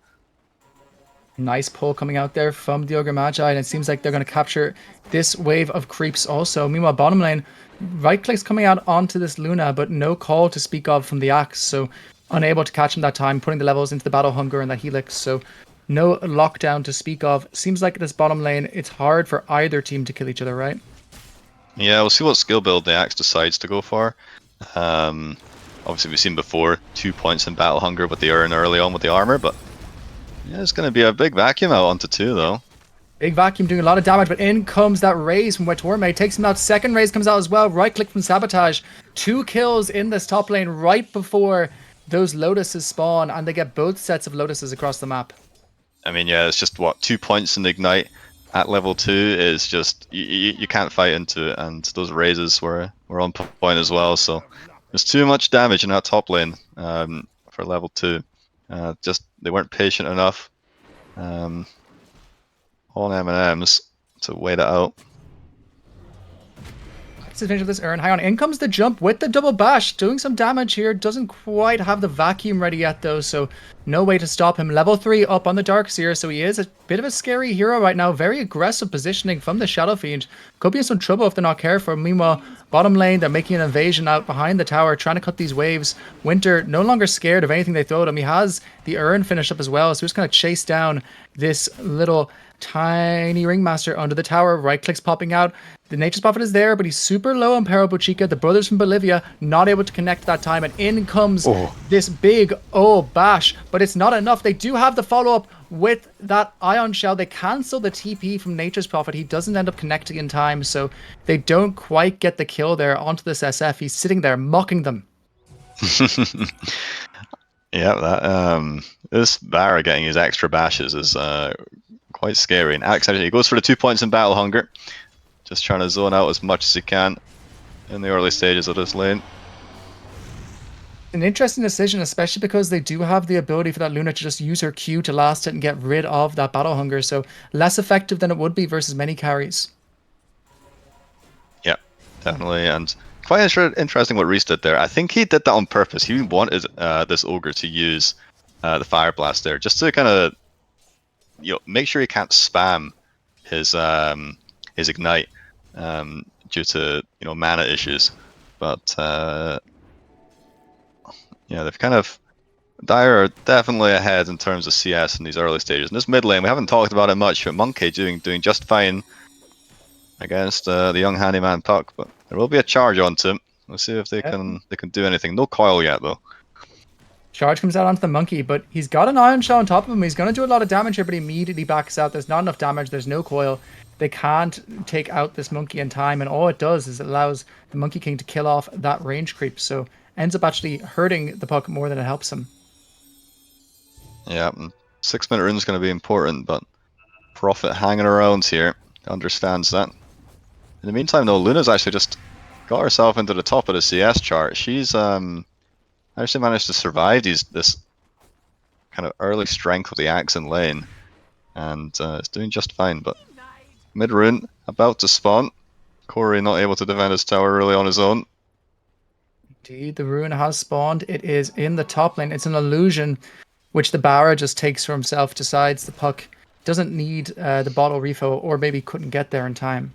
Nice pull coming out there from the Ogre Magi, and it seems like they're going to capture this wave of creeps also. Meanwhile, bottom lane, right clicks coming out onto this Luna, but no call to speak of from the Axe, so unable to catch him that time, putting the levels into the Battle Hunger and that Helix, so no lockdown to speak of. Seems like this bottom lane, it's hard for either team to kill each other, right? Yeah, we'll see what skill build the Axe decides to go for. Obviously, we've seen before 2 points in Battle Hunger with the Urn early on with the armor, but yeah, it's going to be a big vacuum out onto 2 though. Big vacuum doing a lot of damage, but in comes that raise from Wetorme. Takes him out. Second raise comes out as well. Right click from Sabotage. 2 kills in this top lane right before those Lotuses spawn, and they get both sets of Lotuses across the map. I mean, yeah, it's just what 2 points in Ignite at level 2 is just you can't fight into it, and those raises were on point as well. So there's too much damage in that top lane for level 2. Just they weren't patient enough on M&Ms to wait it out. Disadvantage of this Urn. Hang on, in comes the jump with the double bash, doing some damage here. Doesn't quite have the vacuum ready yet though, so no way to stop him. Level 3 up on the Darkseer, so he is a bit of a scary hero right now. Very aggressive positioning from the Shadow Fiend. Could be in some trouble if they're not careful. Meanwhile, bottom lane, they're making an invasion out behind the tower, trying to cut these waves. Winter no longer scared of anything they throw at him. He has the Urn finished up as well, so he's going to chase down this little tiny Ringmaster under the tower. Right clicks popping out. The Nature's Prophet is there, but he's super low on Parabuchica. The brothers from Bolivia not able to connect that time, and in comes this big bash, but it's not enough. They do have the follow-up with that Ion Shell. They cancel the TP from Nature's Prophet. He doesn't end up connecting in time, so they don't quite get the kill there onto this SF. He's sitting there mocking them. Yeah, that this Barra getting his extra bashes is quite scary. And Alex actually goes for the 2 points in Battle Hunger, just trying to zone out as much as he can in the early stages of this lane. An interesting decision, especially because they do have the ability for that Luna to just use her Q to last it and get rid of that Battle Hunger, so less effective than it would be versus many carries. Yeah, definitely, and quite interesting what Reese did there. I think he did that on purpose. He wanted this Ogre to use the Fire Blast there, just to kind of make sure he can't spam his Ignite due to mana issues. But yeah, they've kind of Dire are definitely ahead in terms of CS in these early stages. In this mid lane, we haven't talked about it much, but Monkey doing just fine. against the young handyman Puck, but there will be a charge onto him. Let's see if they can do anything. No coil yet though. Charge comes out onto the monkey, but he's got an iron shell on top of him. He's going to do a lot of damage here, but he immediately backs out. There's not enough damage. There's no coil. They can't take out this monkey in time, and all it does is it allows the Monkey King to kill off that range creep. So ends up actually hurting the Puck more than it helps him. Yeah, 6-minute rune is going to be important, but Prophet hanging around here understands that. In the meantime, though, Luna's actually just got herself into the top of the CS chart. She's actually managed to survive this kind of early strength of the axe in lane, and it's doing just fine. But mid rune about to spawn. Corey not able to defend his tower really on his own. Indeed, the rune has spawned. It is in the top lane. It's an illusion, which the Barra just takes for himself, decides the Puck doesn't need the bottle refill, or maybe couldn't get there in time.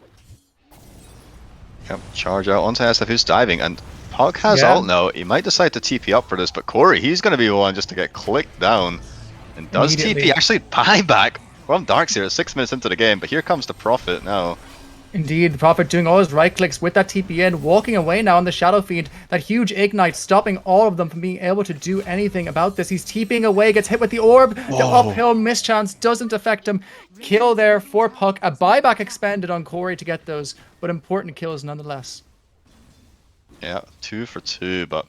Yep, charge out onto SF, who's diving, and Puck has ult now. He might decide to TP up for this, but Corey, he's going to be one just to get clicked down. And does TP actually buy back from Darkseer at 6 minutes into the game, but here comes the Prophet now. Indeed, the Prophet doing all his right clicks with that TP in, walking away now on the Shadow Fiend. That huge Ignite stopping all of them from being able to do anything about this. He's TPing away, gets hit with the orb. Whoa. The uphill mischance doesn't affect him. Kill there for Puck. A buyback expended on Corey to get those, but important kills nonetheless. Yeah, 2 for 2, but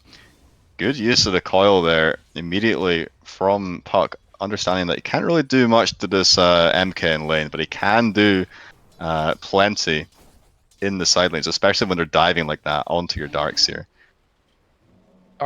good use of the coil there immediately from Puck, understanding that he can't really do much to this MK in lane, but he can do plenty in the side lanes, especially when they're diving like that onto your Darkseer.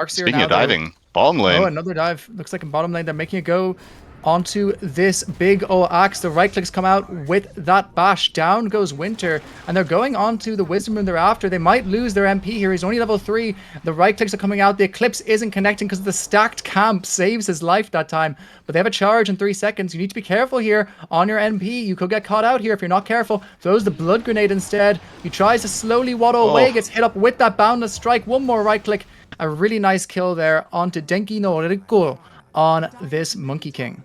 Speaking of diving, bottom lane. Oh, another dive. Looks like in bottom lane they're making it go onto this big ol' axe. The right clicks come out with that bash. Down goes Winter, and they're going onto the Wisdom Rune thereafter. They might lose their MP here. He's only level 3. The right clicks are coming out. The Eclipse isn't connecting because the stacked camp saves his life that time. But they have a charge in 3 seconds. You need to be careful here on your MP. You could get caught out here if you're not careful. Throws the Blood Grenade instead. He tries to slowly waddle away. Gets hit up with that Boundless Strike. One more right click. A really nice kill there onto Denki no Riko on this Monkey King.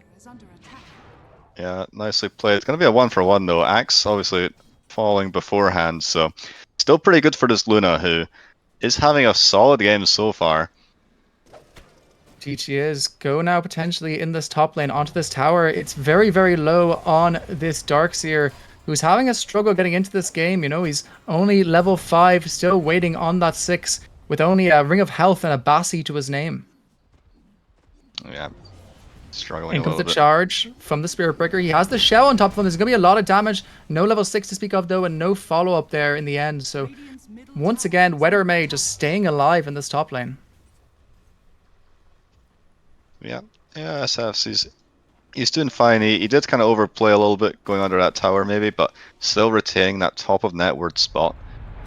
Yeah, nicely played. It's going to be a 1-for-1 though. Axe obviously falling beforehand, so still pretty good for this Luna, who is having a solid game so far. She is. Go now potentially in this top lane onto this tower. It's very, very low on this Darkseer, who's having a struggle getting into this game. You know, he's only level 5, still waiting on that 6, with only a Ring of Health and a Bassi to his name. Yeah. Struggling in comes the charge from the Spirit Breaker. He has the shell on top of him. There's going to be a lot of damage. No level 6 to speak of, though, and no follow-up there in the end. So, once again, Weathermay just staying alive in this top lane. Yeah, SF, he's doing fine. He did kind of overplay a little bit going under that tower, maybe, but still retaining that top of network spot.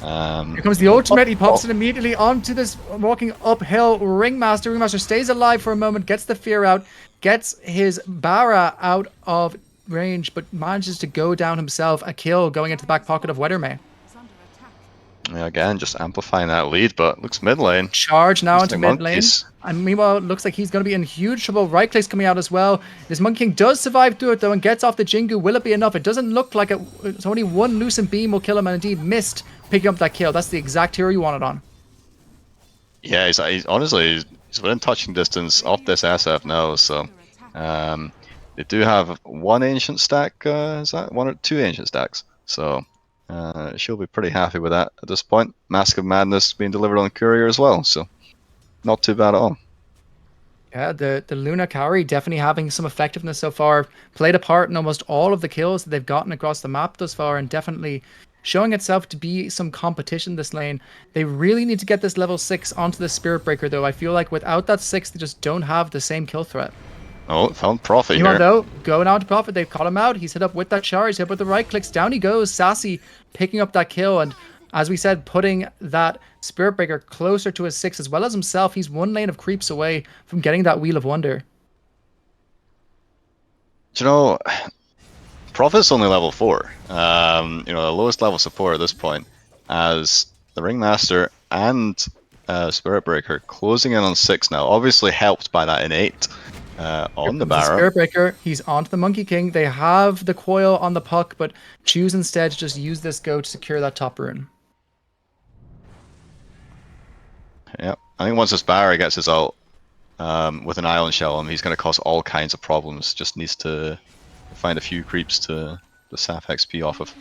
Here comes the ultimate. He pops it immediately onto this walking uphill Ringmaster. Ringmaster stays alive for a moment, gets the fear out, gets his Barra out of range, but manages to go down himself. A kill going into the back pocket of Weathermay. Yeah, again, just amplifying that lead, but looks mid lane. Charge now into mid lane. And meanwhile, it looks like he's going to be in huge trouble. Right clicks coming out as well. This Monkey King does survive through it, though, and gets off the Jingu. Will it be enough? It doesn't look like it. It's only one Lucent Beam will kill him, and indeed missed picking up that kill. That's the exact hero you wanted on. Yeah, he's honestly, he's within touching distance of this SF now, so they do have one ancient stack. Is that 1 or 2 ancient stacks? So she'll be pretty happy with that at this point. Mask of Madness being delivered on Courier as well, so not too bad at all. Yeah, the Luna carry definitely having some effectiveness so far. Played a part in almost all of the kills that they've gotten across the map thus far, and definitely showing itself to be some competition this lane. They really need to get this level 6 onto the Spirit Breaker, though. I feel like without that 6, they just don't have the same kill threat. Oh, found Prophet here. Though, going out to Prophet, they've caught him out. He's hit up with that charge, hit with the right clicks. Down he goes, Sassy picking up that kill, and as we said, putting that Spirit Breaker closer to his 6 as well as himself. He's one lane of creeps away from getting that Wheel of Wonder. Do you know, Prophet's only level 4. You know, the lowest level support at this point, as the Ringmaster and Spirit Breaker closing in on 6 now, obviously helped by that innate on the The Barra. Spirit Breaker, he's onto the Monkey King. They have the coil on the puck, but choose instead to just use this go to secure that top rune. Yep. I think once this Barra gets his ult with an Island Shell on him, he's going to cause all kinds of problems. Just needs to find a few creeps to sap XP off of.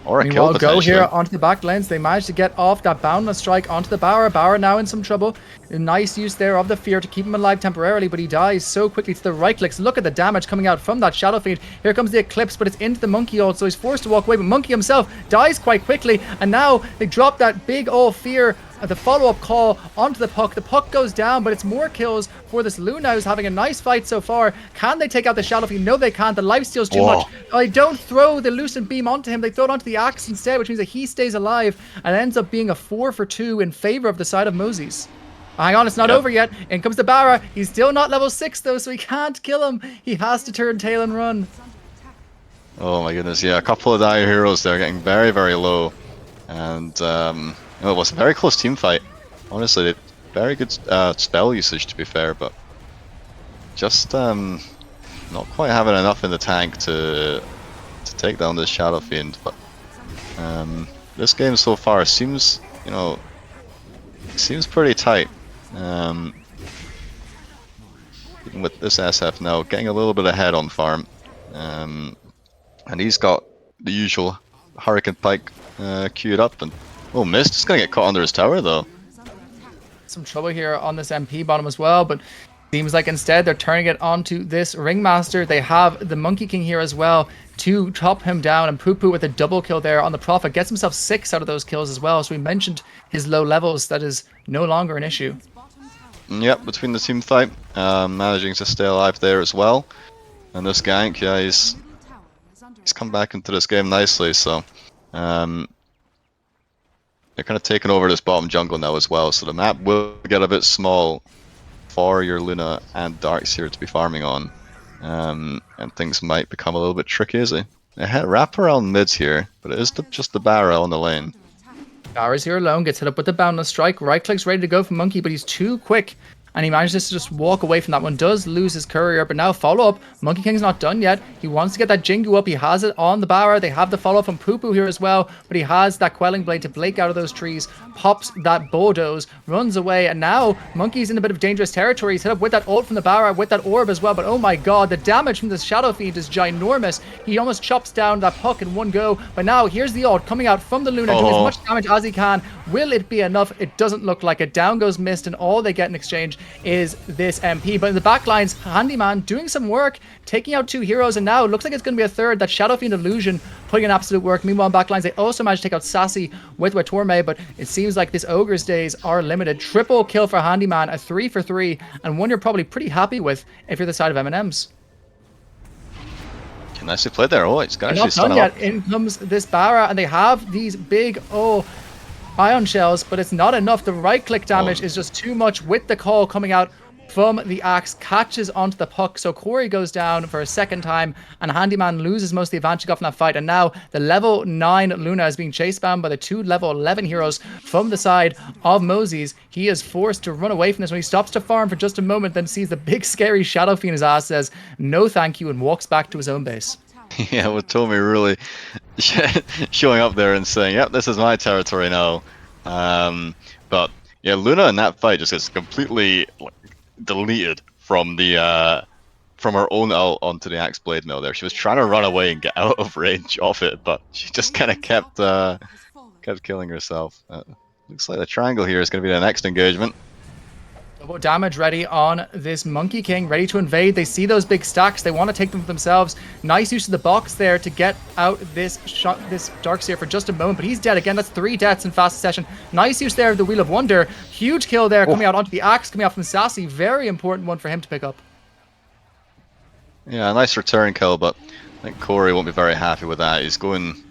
Or a kill, Meanwhile, go potentially. here onto the back lanes. They managed to get off that boundless strike onto the Bower. Bower now in some trouble. A nice use there of the fear to keep him alive temporarily, but he dies so quickly to the right clicks. Look at the damage coming out from that Shadow Fiend. Here comes the Eclipse, but it's into the Monkey ult, so he's forced to walk away. But Monkey himself dies quite quickly, and now they drop that big old fear. The follow-up call onto the puck. The puck goes down, but it's more kills for this Luna, who's having a nice fight so far. Can they take out the Shadow Fiend? No, they can't. The lifesteal's too much. They don't throw the Lucent Beam onto him. They throw it onto the Axe instead, which means that he stays alive and ends up being a 4-for-2 in favor of the side of Mousey's. Hang on, it's not over yet. In comes the Barra. He's still not level 6, though, so he can't kill him. He has to turn tail and run. Oh my goodness, yeah, a couple of dire heroes there getting very, very low. And it was a very close team fight. Honestly, very good spell usage to be fair, but just not quite having enough in the tank to take down this Shadow Fiend. But this game so far seems, you know, seems pretty tight. Even with this SF now getting a little bit ahead on farm, and he's got the usual Hurricane Pike queued up, and Mist is gonna get caught under his tower though. Some trouble here on this MP bottom as well, but seems like instead they're turning it onto this Ringmaster. They have the Monkey King here as well to chop him down, and Poo Poo with a double kill there on the Prophet gets himself 6 out of those kills as well. So we mentioned his low levels. That is no longer an issue. Yep, between the team fight, managing to stay alive there as well. And this gank, yeah, he's come back into this game nicely, so they're kind of taking over this bottom jungle now as well, so the map will get a bit small for your Luna and Darkseer to be farming on, and things might become a little bit tricky as they wrap around mids here, but it is just the Barra on the lane. Barra's here alone, gets hit up with the Boundless Strike. Right click's ready to go for Monkey, but he's too quick. And he manages to just walk away from that one. Does lose his courier, but now follow-up. Monkey King's not done yet. He wants to get that Jingu up. He has it on the Barra. They have the follow-up from Poo Poo here as well, but he has that Quelling Blade to blake out of those trees, pops that Bulldoze, runs away, and now Monkey's in a bit of dangerous territory. He's hit up with that ult from the Barra, with that orb as well, but oh my god, the damage from this Shadow Fiend is ginormous. He almost chops down that puck in one go, but now here's the ult coming out from the Luna, doing as much damage as he can. Will it be enough? It doesn't look like it. Down goes Mist, and all they get in exchange is this MP. But in the back lines, Handyman doing some work, taking out 2 heroes, and now it looks like it's going to be a third. That Shadow Fiend Illusion putting in absolute work. Meanwhile, in back lines, they also managed to take out Sassy with Torme, but it seems like this Ogre's days are limited. Triple kill for Handyman, a 3-for-3, and one you're probably pretty happy with if you're the side of M&Ms. Nicely played there. Oh, it's got actually Not done stun up. yet. In comes this Barra, and they have these big, ion shells, but it's not enough. The right click damage is just too much with the call coming out from the Axe, catches onto the puck, so Corey goes down for a second time, and Handyman loses most of the advantage he got from that fight, and now the level 9 Luna is being chase bound by the 2 level 11 heroes from the side of Mousey's. He is forced to run away from this when he stops to farm for just a moment, then sees the big scary Shadow Fiend in his ass, says no thank you, and walks back to his own base. Yeah, with Tommy really showing up there and saying, yep, this is my territory now. But yeah, Luna in that fight just gets completely deleted from the from her own ult onto the Axe Blade Mill there. She was trying to run away and get out of range of it, but she just kind of kept killing herself. Looks like the triangle here is going to be the next engagement. Double damage ready on this Monkey King, ready to invade. They see those big stacks. They want to take them for themselves. Nice use of the box there to get out this Darkseer for just a moment, but he's dead again. That's 3 deaths in fast succession. Nice use there of the Wheel of Wonder. Huge kill there coming out onto the Axe, coming out from Sassy. Very important one for him to pick up. Yeah, nice return kill, but I think Corey won't be very happy with that. He's going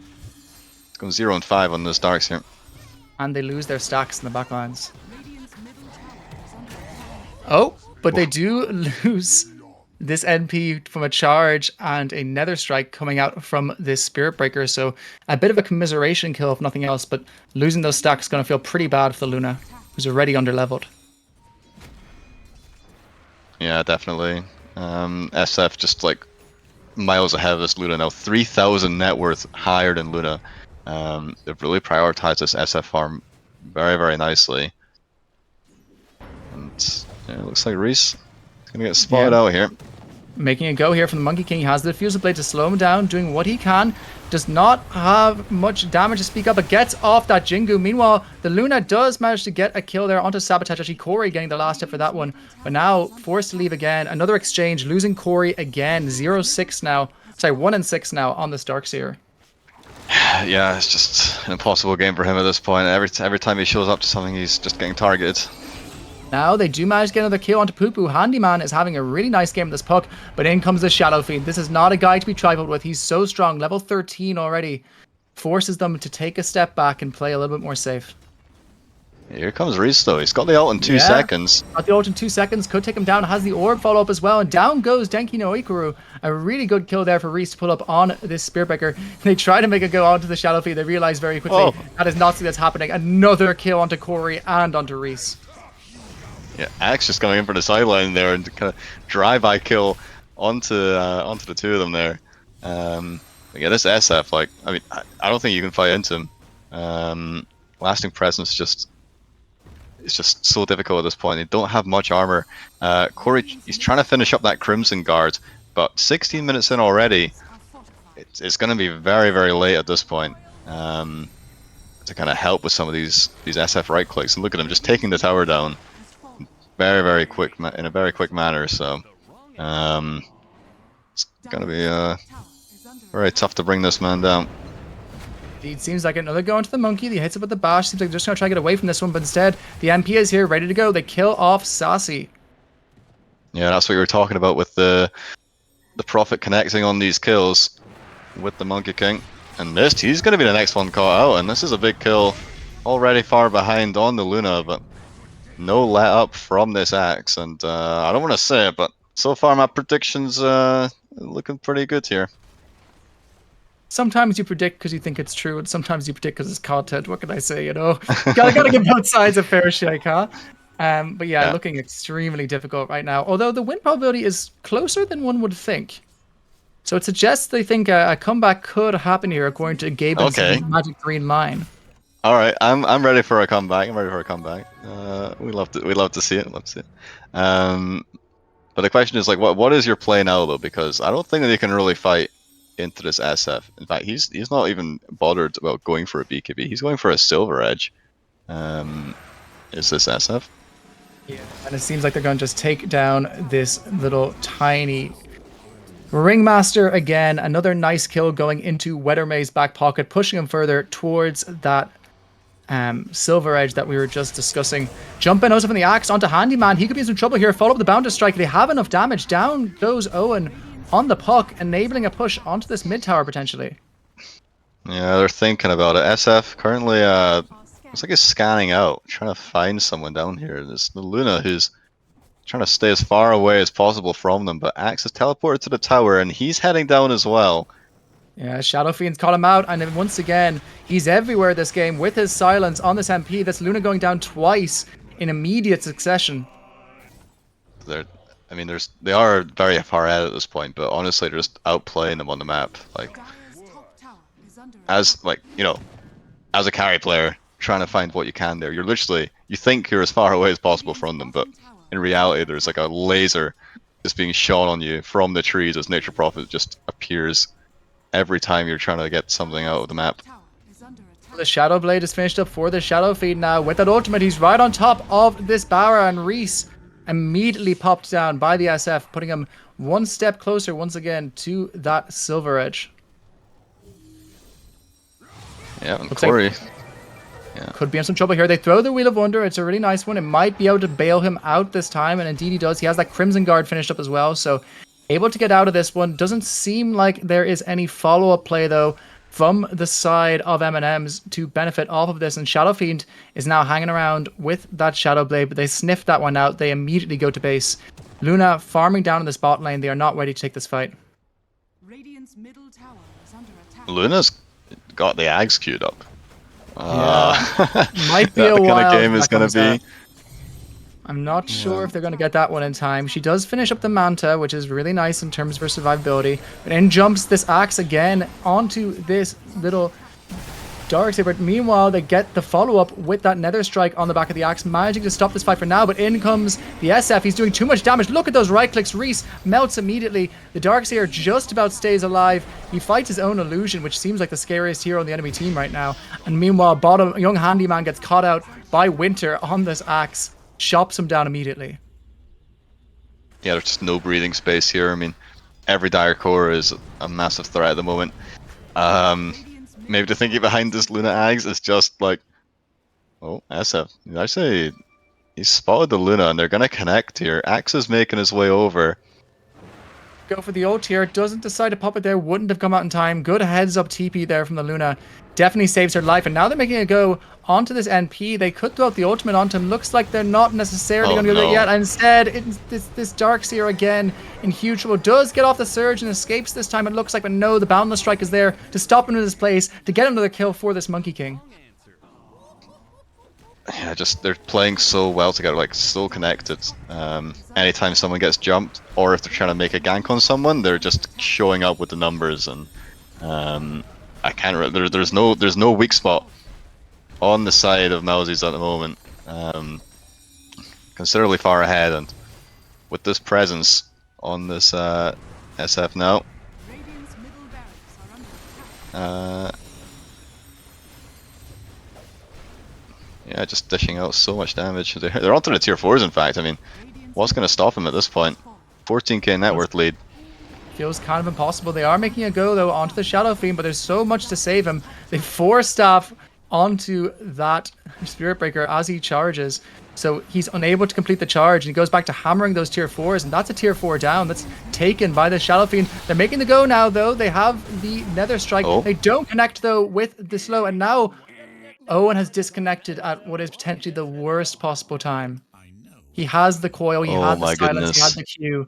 0 and 5 on this Darkseer. And they lose their stacks in the back lines. Oh, but they do lose this NP from a charge and a Nether Strike coming out from this Spirit Breaker. So a bit of a commiseration kill, if nothing else, but losing those stacks is going to feel pretty bad for the Luna, who's already underleveled. Yeah, definitely. SF just like miles ahead of this Luna now, 3,000 net worth higher than Luna. They've really prioritized this SF farm very, very nicely. And yeah, it looks like Reese is gonna get spotted out here. Making a go here from the Monkey King. He has the Diffuser Blade to slow him down, doing what he can. Does not have much damage to speak of, but gets off that Jingu. Meanwhile, the Luna does manage to get a kill there onto Sabotage. Actually, Corey getting the last hit for that one. But now, forced to leave again. Another exchange, losing Corey again. 0-6 now. Sorry, 1-6 now on this Darkseer. Yeah, it's just an impossible game for him at this point. Every time he shows up to something, he's just getting targeted. Now they do manage to get another kill onto Poo-Poo. Handyman is having a really nice game with this puck, but in comes the Shadow Fiend. This is not a guy to be trifled with. He's so strong, level 13 already. Forces them to take a step back and play a little bit more safe. Here comes Reese though. He's got the ult in 2 seconds. Got the ult in 2 seconds. Could take him down. Has the orb follow up as well. And down goes Denki no Ikuru. A really good kill there for Reese to pull up on this Spearbreaker. They try to make it go onto the Shadow Fiend. They realize very quickly that is not something that's happening. Another kill onto Corey and onto Reese. Yeah, Axe just going in for the sideline there and kind of drive-by kill onto the two of them there. But yeah, this SF, like, I mean, I don't think you can fight into him. Lasting Presence it's just so difficult at this point. They don't have much armor. Corey, he's trying to finish up that Crimson Guard, but 16 minutes in already, it's going to be very, very late at this point to kind of help with some of these SF right clicks. And look at him just taking the tower down. Very, very quick in a very quick manner. So it's gonna be very tough to bring this man down. It seems like another go into the Monkey. He hits it with the bash. Seems like they're just gonna try to get away from this one, but instead the MP is here, ready to go. They kill off Sassy. Yeah, that's what you were talking about with the Prophet connecting on these kills with the Monkey King. And missed. He's gonna be the next one caught out, and this is a big kill. Already far behind on the Luna, but no let up from this Axe, and I don't want to say it, but so far my predictions looking pretty good here. Sometimes you predict because you think it's true, and sometimes you predict because it's content. What can I say, you know? gotta give both sides a fair shake, huh? But yeah, looking extremely difficult right now. Although the win probability is closer than one would think. So it suggests they think a comeback could happen here, according to Gaben's magic green line. All right, I'm ready for a comeback. We love to see it. But the question is like, what is your play now though? Because I don't think that you can really fight into this SF. In fact, he's not even bothered about going for a BKB. He's going for a Silver Edge. Is this SF? Yeah, and it seems like they're going to just take down this little tiny Ringmaster again. Another nice kill going into Weathermay's back pocket, pushing him further towards that Silver Edge that we were just discussing. Jumping out from the Axe onto Handyman. He could be in some trouble here. Follow up the Boundless Strike. They have enough damage. Down goes Owen on the puck, enabling a push onto this mid tower potentially. Yeah, they're thinking about it. SF currently, it's like he's scanning out, trying to find someone down here. There's the Luna who's trying to stay as far away as possible from them, but Axe is teleported to the tower and he's heading down as well. Yeah, Shadow Fiends call him out, and then once again, he's everywhere this game with his silence on this MP. That's Luna going down twice in immediate succession. They are very far ahead at this point, but honestly, they're just outplaying them on the map. Like, as a carry player, trying to find what you can there. You think you're as far away as possible from them, but in reality, there's like a laser just being shot on you from the trees as Nature Prophet just appears every time you're trying to get something out of the map. The Shadow Blade is finished up for the Shadow Fiend now. With that ultimate, he's right on top of this Barra, and Reese immediately popped down by the SF, putting him one step closer once again to that Silver Edge. Yeah, and Corey. Could be in some trouble here. They throw the Wheel of Wonder. It's a really nice one. It might be able to bail him out this time, and indeed he does. He has that Crimson Guard finished up as well, so able to get out of this one. Doesn't seem like there is any follow-up play, though, from the side of M&Ms to benefit off of this. And Shadow Fiend is now hanging around with that Shadow Blade, but they sniffed that one out. They immediately go to base. Luna farming down in this bot lane. They are not ready to take this fight. Radiant's middle tower is under attack. Luna's got the Ags queued up. Yeah. Might be that a the while. kind of game is going to be. I'm not sure if they're going to get that one in time. She does finish up the Manta, which is really nice in terms of her survivability. But in jumps this Axe again onto this little Darksaber. Meanwhile, they get the follow-up with that Nether Strike on the back of the Axe, managing to stop this fight for now, but in comes the SF. He's doing too much damage. Look at those right clicks. Reese melts immediately. The Darkseer just about stays alive. He fights his own illusion, which seems like the scariest hero on the enemy team right now. And meanwhile, bottom young Handyman gets caught out by Winter on this Axe, chops him down immediately. Yeah, there's just no breathing space here. I mean, every Dire Core is a massive threat at the moment. Maybe the thinking behind this Luna Ags is just like, oh, SF. Actually, he spotted the Luna and they're gonna connect here. Axe is making his way over. Go for the ult here. Doesn't decide to pop it there. Wouldn't have come out in time. Good heads up TP there from the Luna. Definitely saves her life. And now they're making a go onto this NP. They could throw out the ultimate onto him. Looks like they're not necessarily going to do that yet. And instead, it's this Darkseer again in huge trouble. Does get off the Surge and escapes this time, it looks like. But no, the Boundless Strike is there to stop him in his place, to get another kill for this Monkey King. Yeah, just they're playing so well together, like so connected. Anytime someone gets jumped, or if they're trying to make a gank on someone, they're just showing up with the numbers. And I can't. There's no weak spot on the side of Mousey's at the moment. Considerably far ahead, and with this presence on this SF now. Yeah, just dishing out so much damage. They're onto the tier 4s, in fact. I mean, what's going to stop him at this point? 14k net worth lead. Feels kind of impossible. They are making a go, though, onto the Shadow Fiend, but there's so much to save him. They force staff onto that Spirit Breaker as he charges. So he's unable to complete the charge, and he goes back to hammering those tier 4s, and that's a tier 4 down. That's taken by the Shadow Fiend. They're making the go now, though. They have the Nether Strike. Oh. They don't connect, though, with the slow, and now Owen has disconnected at what is potentially the worst possible time. He has the coil, he had the silence, he had the Q.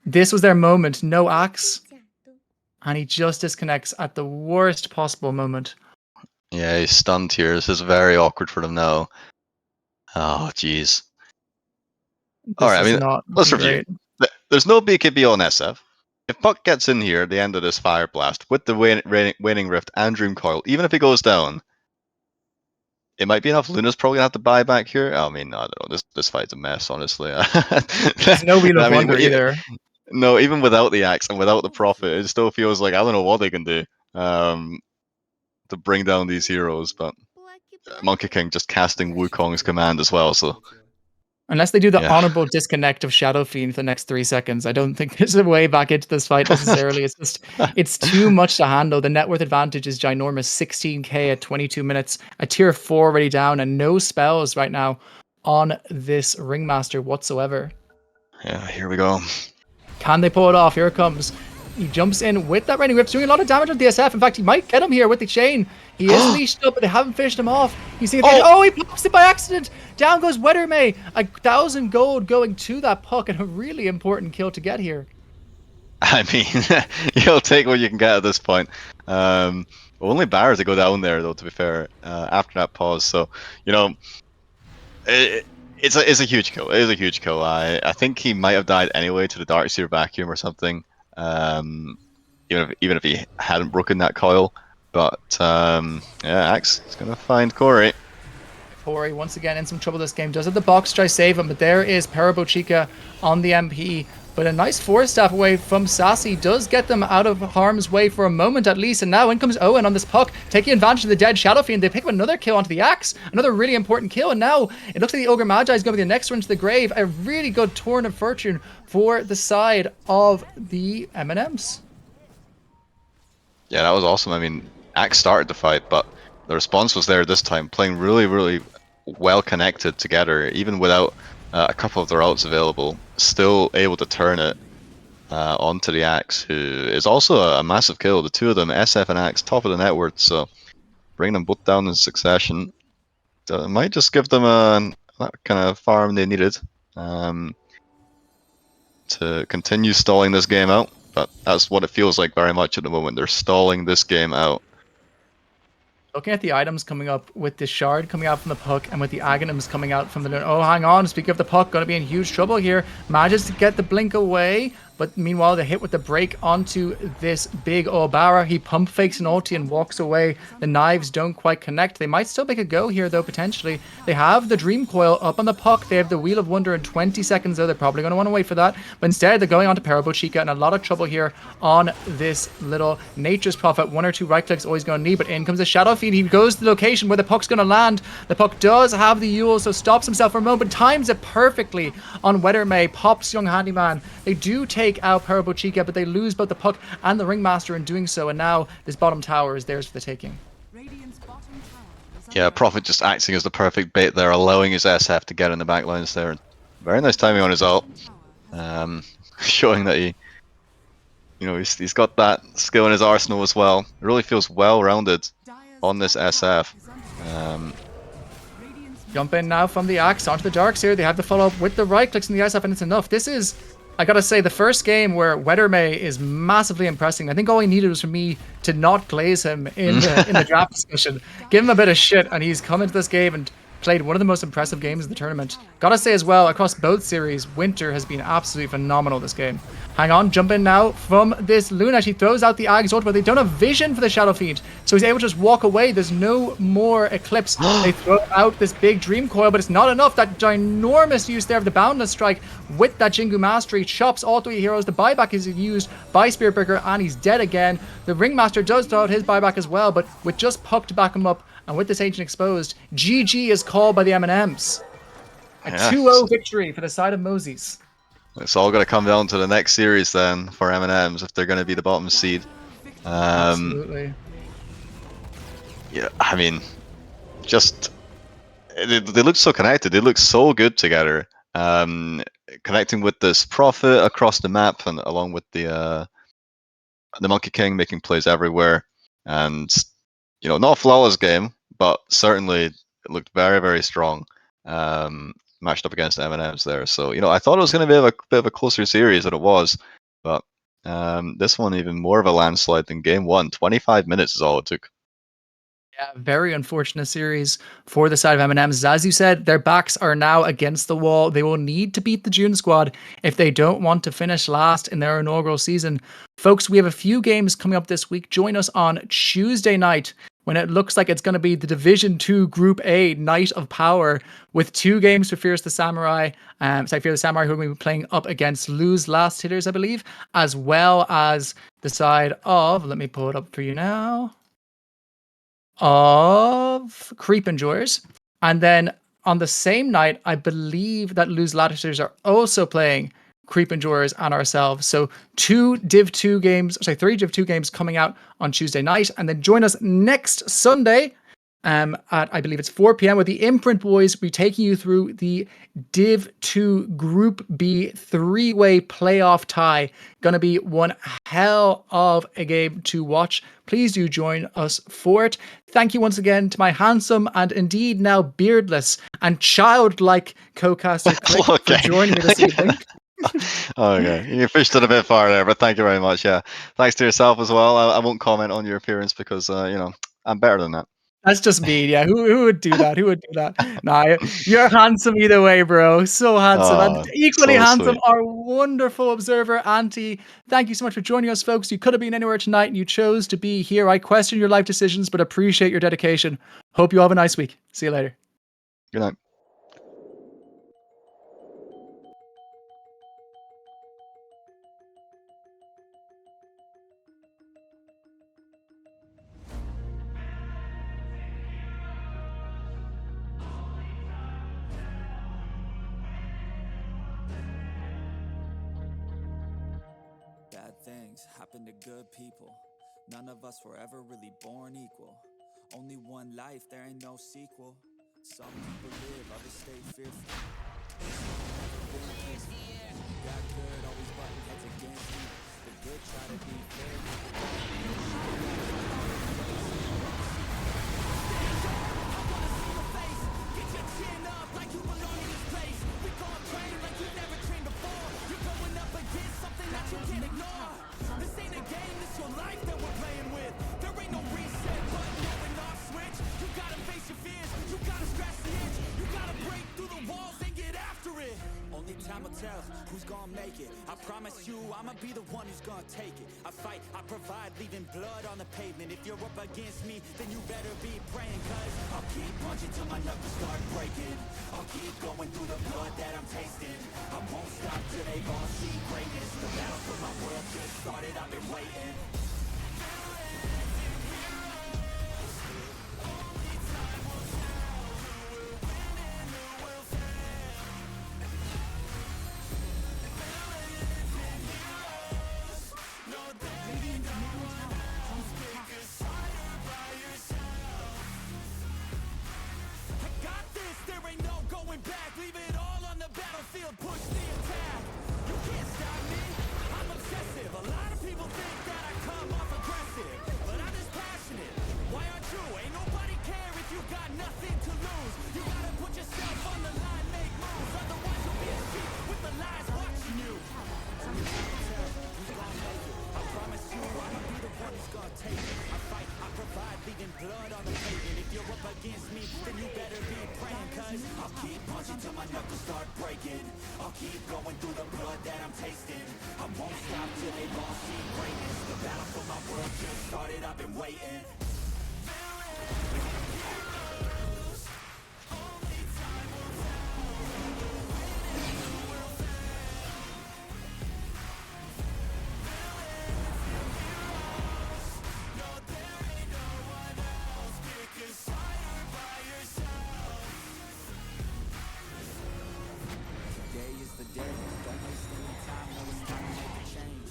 This was their moment, no Axe. And he just disconnects at the worst possible moment. Yeah, he's stunned here. This is very awkward for them now. Oh, jeez. Alright, I mean, let's review. There's no BKB on SF. If Puck gets in here at the end of this Fire Blast with the Waning Rift and Dream Coil, even if he goes down, it might be enough. Luna's probably gonna have to buy back here. I mean, I don't know. This fight's a mess, honestly. There's no Wheel of Wonder either. No, even without the Axe and without the Prophet, it still feels like I don't know what they can do to bring down these heroes. But Monkey King just casting Wukong's command as well. So unless they do the honorable disconnect of Shadow Fiend for the next 3 seconds, I don't think there's a way back into this fight necessarily. It's too much to handle. The net worth advantage is ginormous. 16k at 22 minutes. A tier 4 already down, and no spells right now on this Ringmaster whatsoever. Yeah, here we go. Can they pull it off? Here it comes. He jumps in with that Raining Rift, doing a lot of damage on DSF. In fact, he might get him here with the chain. He is leashed up, but they haven't finished him off. You see, he pops it by accident. Down goes Wettermay. 1,000 gold going to that puck, and a really important kill to get here. I mean, you'll take what you can get at this point. Only Barra to go down there, though, to be fair, after that pause. So, you know, it's a huge kill. It is a huge kill. I think he might have died anyway to the Darkseer vacuum or something. Even if he hadn't broken that coil. But yeah, Axe is gonna find Corey. Corey once again in some trouble this game. Does have the box try save him, but there is Parabochica on the MP. But a nice 4-staff away from Sassy does get them out of harm's way for a moment at least. And now in comes Owen on this puck, taking advantage of the dead Shadow Fiend. They pick up another kill onto the Axe, another really important kill. And now it looks like the Ogre Magi is going to be the next one to the grave. A really good turn of fortune for the side of the M&Ms. Yeah, that was awesome. I mean, Axe started the fight, but the response was there this time, playing really, really well connected together, even without a couple of their ults available, still able to turn it onto the Axe, who is also a massive kill. The two of them, SF and Axe, top of the net worth, so bring them both down in succession. Might just give them that kind of farm they needed to continue stalling this game out. But that's what it feels like very much at the moment. They're stalling this game out. Looking at the items coming up with the shard coming out from the puck and with the aghanims coming out from the Luna. Oh, hang on. Speaking of the puck, going to be in huge trouble here. Manages to get the blink away, but meanwhile, the hit with the break onto this big Obara. He pump fakes an ulti and walks away. The knives don't quite connect. They might still make a go here, though, potentially. They have the Dream Coil up on the puck. They have the Wheel of Wonder in 20 seconds, though. They're probably going to want to wait for that. But instead, they're going on to Parabo Chica, and a lot of trouble here on this little Nature's Prophet. 1 or 2 right clicks always going to need, but in comes the Shadow Fiend. He goes to the location where the puck's going to land. The puck does have the Yule, so stops himself for a moment, times it perfectly on Weather May, pops Young Handyman. They do take out Parabo Chica, but they lose both the puck and the Ringmaster in doing so, and now this bottom tower is theirs for the taking. Yeah, Prophet just acting as the perfect bait there, allowing his SF to get in the back lines there. Very nice timing on his ult. Showing that he's got that skill in his arsenal as well. It really feels well-rounded on this SF. Jump in now from the Axe onto the Darks here. They have the follow-up with the right clicks in the SF, and it's enough. This is, I gotta say, the first game where Weather May is massively impressing. I think all he needed was for me to not glaze him in the draft discussion. Give him a bit of shit, and he's come into this game and played one of the most impressive games of the tournament. Gotta say as well, across both series, Winter has been absolutely phenomenal this game. Hang on, jump in now from this Luna. She throws out the Ag's ult, but they don't have vision for the Shadow Fiend, so he's able to just walk away. There's no more Eclipse. They throw out this big Dream Coil, but it's not enough. That ginormous use there of the Boundless Strike with that Jingu Mastery chops all 3 heroes. The buyback is used by Spiritbreaker, and he's dead again. The Ringmaster does throw out his buyback as well, but with just puck to back him up, and with this Ancient exposed, GG is called by the M&Ms. A 2-0 victory for the side of Mousey's. It's all going to come down to the next series then for M&Ms if they're going to be the bottom seed. Absolutely. Yeah, I mean, just they look so connected. They look so good together. Connecting with this Prophet across the map and along with the Monkey King making plays everywhere, and not a flawless game, but certainly it looked very, very strong. Matched up against the M&Ms there, so I thought it was going to be a bit of a closer series than it was, but this one even more of a landslide than game 1. 25 minutes is all it took. Yeah, very unfortunate series for the side of M&Ms. As you said, their backs are now against the wall. They will need to beat the June squad if they don't want to finish last in their inaugural season. Folks, we have a few games coming up this week. Join us on Tuesday night when it looks like it's going to be the Division 2 Group A Night of Power with 2 games for Fierce the Samurai. Fear the Samurai, who will be playing up against Lose Last Hitters, I believe, as well as the side of, let me pull it up for you now, of Creep Enjoyers. And then on the same night, I believe that Lose Latiters are also playing Creep Enjoyers and ourselves. So 3 Div 2 games coming out on Tuesday night. And then join us next Sunday at, I believe it's 4 p.m. with the Imprint Boys. We're taking you through the Div 2 Group B 3-way playoff tie. Gonna be one hell of a game to watch. Please do join us for it. Thank you once again to my handsome and indeed now beardless and childlike co-caster Click for joining me this evening. Okay, you pushed it a bit far there, but thank you very much. Yeah, thanks to yourself as well. I won't comment on your appearance because I'm better than that. That's just me, yeah. Who would do that? Who would do that? Nah, you're handsome either way, bro. So handsome. And equally so handsome, sweet. our wonderful observer, Auntie. Thank you so much for joining us, folks. You could have been anywhere tonight and you chose to be here. I question your life decisions, but appreciate your dedication. Hope you all have a nice week. See you later. Good night. Bad things happen to good people. None of us were ever really born equal. Only one life, there ain't no sequel. Some people live, others stay fearful. Got good, always butting heads against me. The good try to be fair. This ain't a game, this your life that we're playing with. There ain't no reset button, no and off switch. tell who's gonna make it. I promise you, I'ma be the one who's gonna take it. I fight, I provide, leaving blood on the pavement. If you're up against me, then you better be praying, cause I'll keep punching till my knuckles start breaking. I'll keep going through the blood that I'm tasting. I won't stop till they all see greatness. The battle for my world just started, I've been waiting. Leave it all on the battlefield, push the attack. You can't stop me, I'm obsessive. A lot of people think that I come off aggressive, but I'm just passionate. Why aren't you? Ain't nobody care if you got nothing to lose. You gotta put yourself on the line, make moves. Otherwise you'll be a sheep with the lies watching you. I promise you, I'ma be the one who's gonna take it. I fight, I provide, leaving blood on the pavement. If you're up against me, then you better be praying, cause I'll keep punching till my knuckles start breaking. I'll keep going through the blood that I'm tasting. I won't stop till they all see greatness. The battle for my world just started, I've been waiting. Today is the day, don't waste any time, no, it's time to make a change.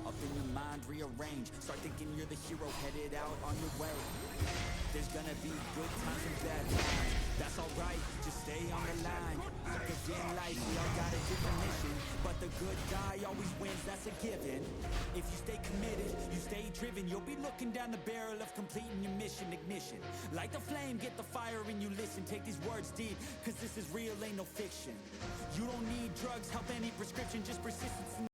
Up in your mind, rearrange, start thinking you're the hero headed out on your way. There's gonna be good times and bad times, that's alright, just stay on the line. Cause in life we all got a different mission, but the good guy always wins, that's a given. If you stay committed, you stay driven, you'll be looking down the barrel of completing your mission. Ignition, light the flame, get the fire and you listen. Take these words deep, cause this is real, ain't no fiction. You don't need drugs, help, any prescription, just persistence.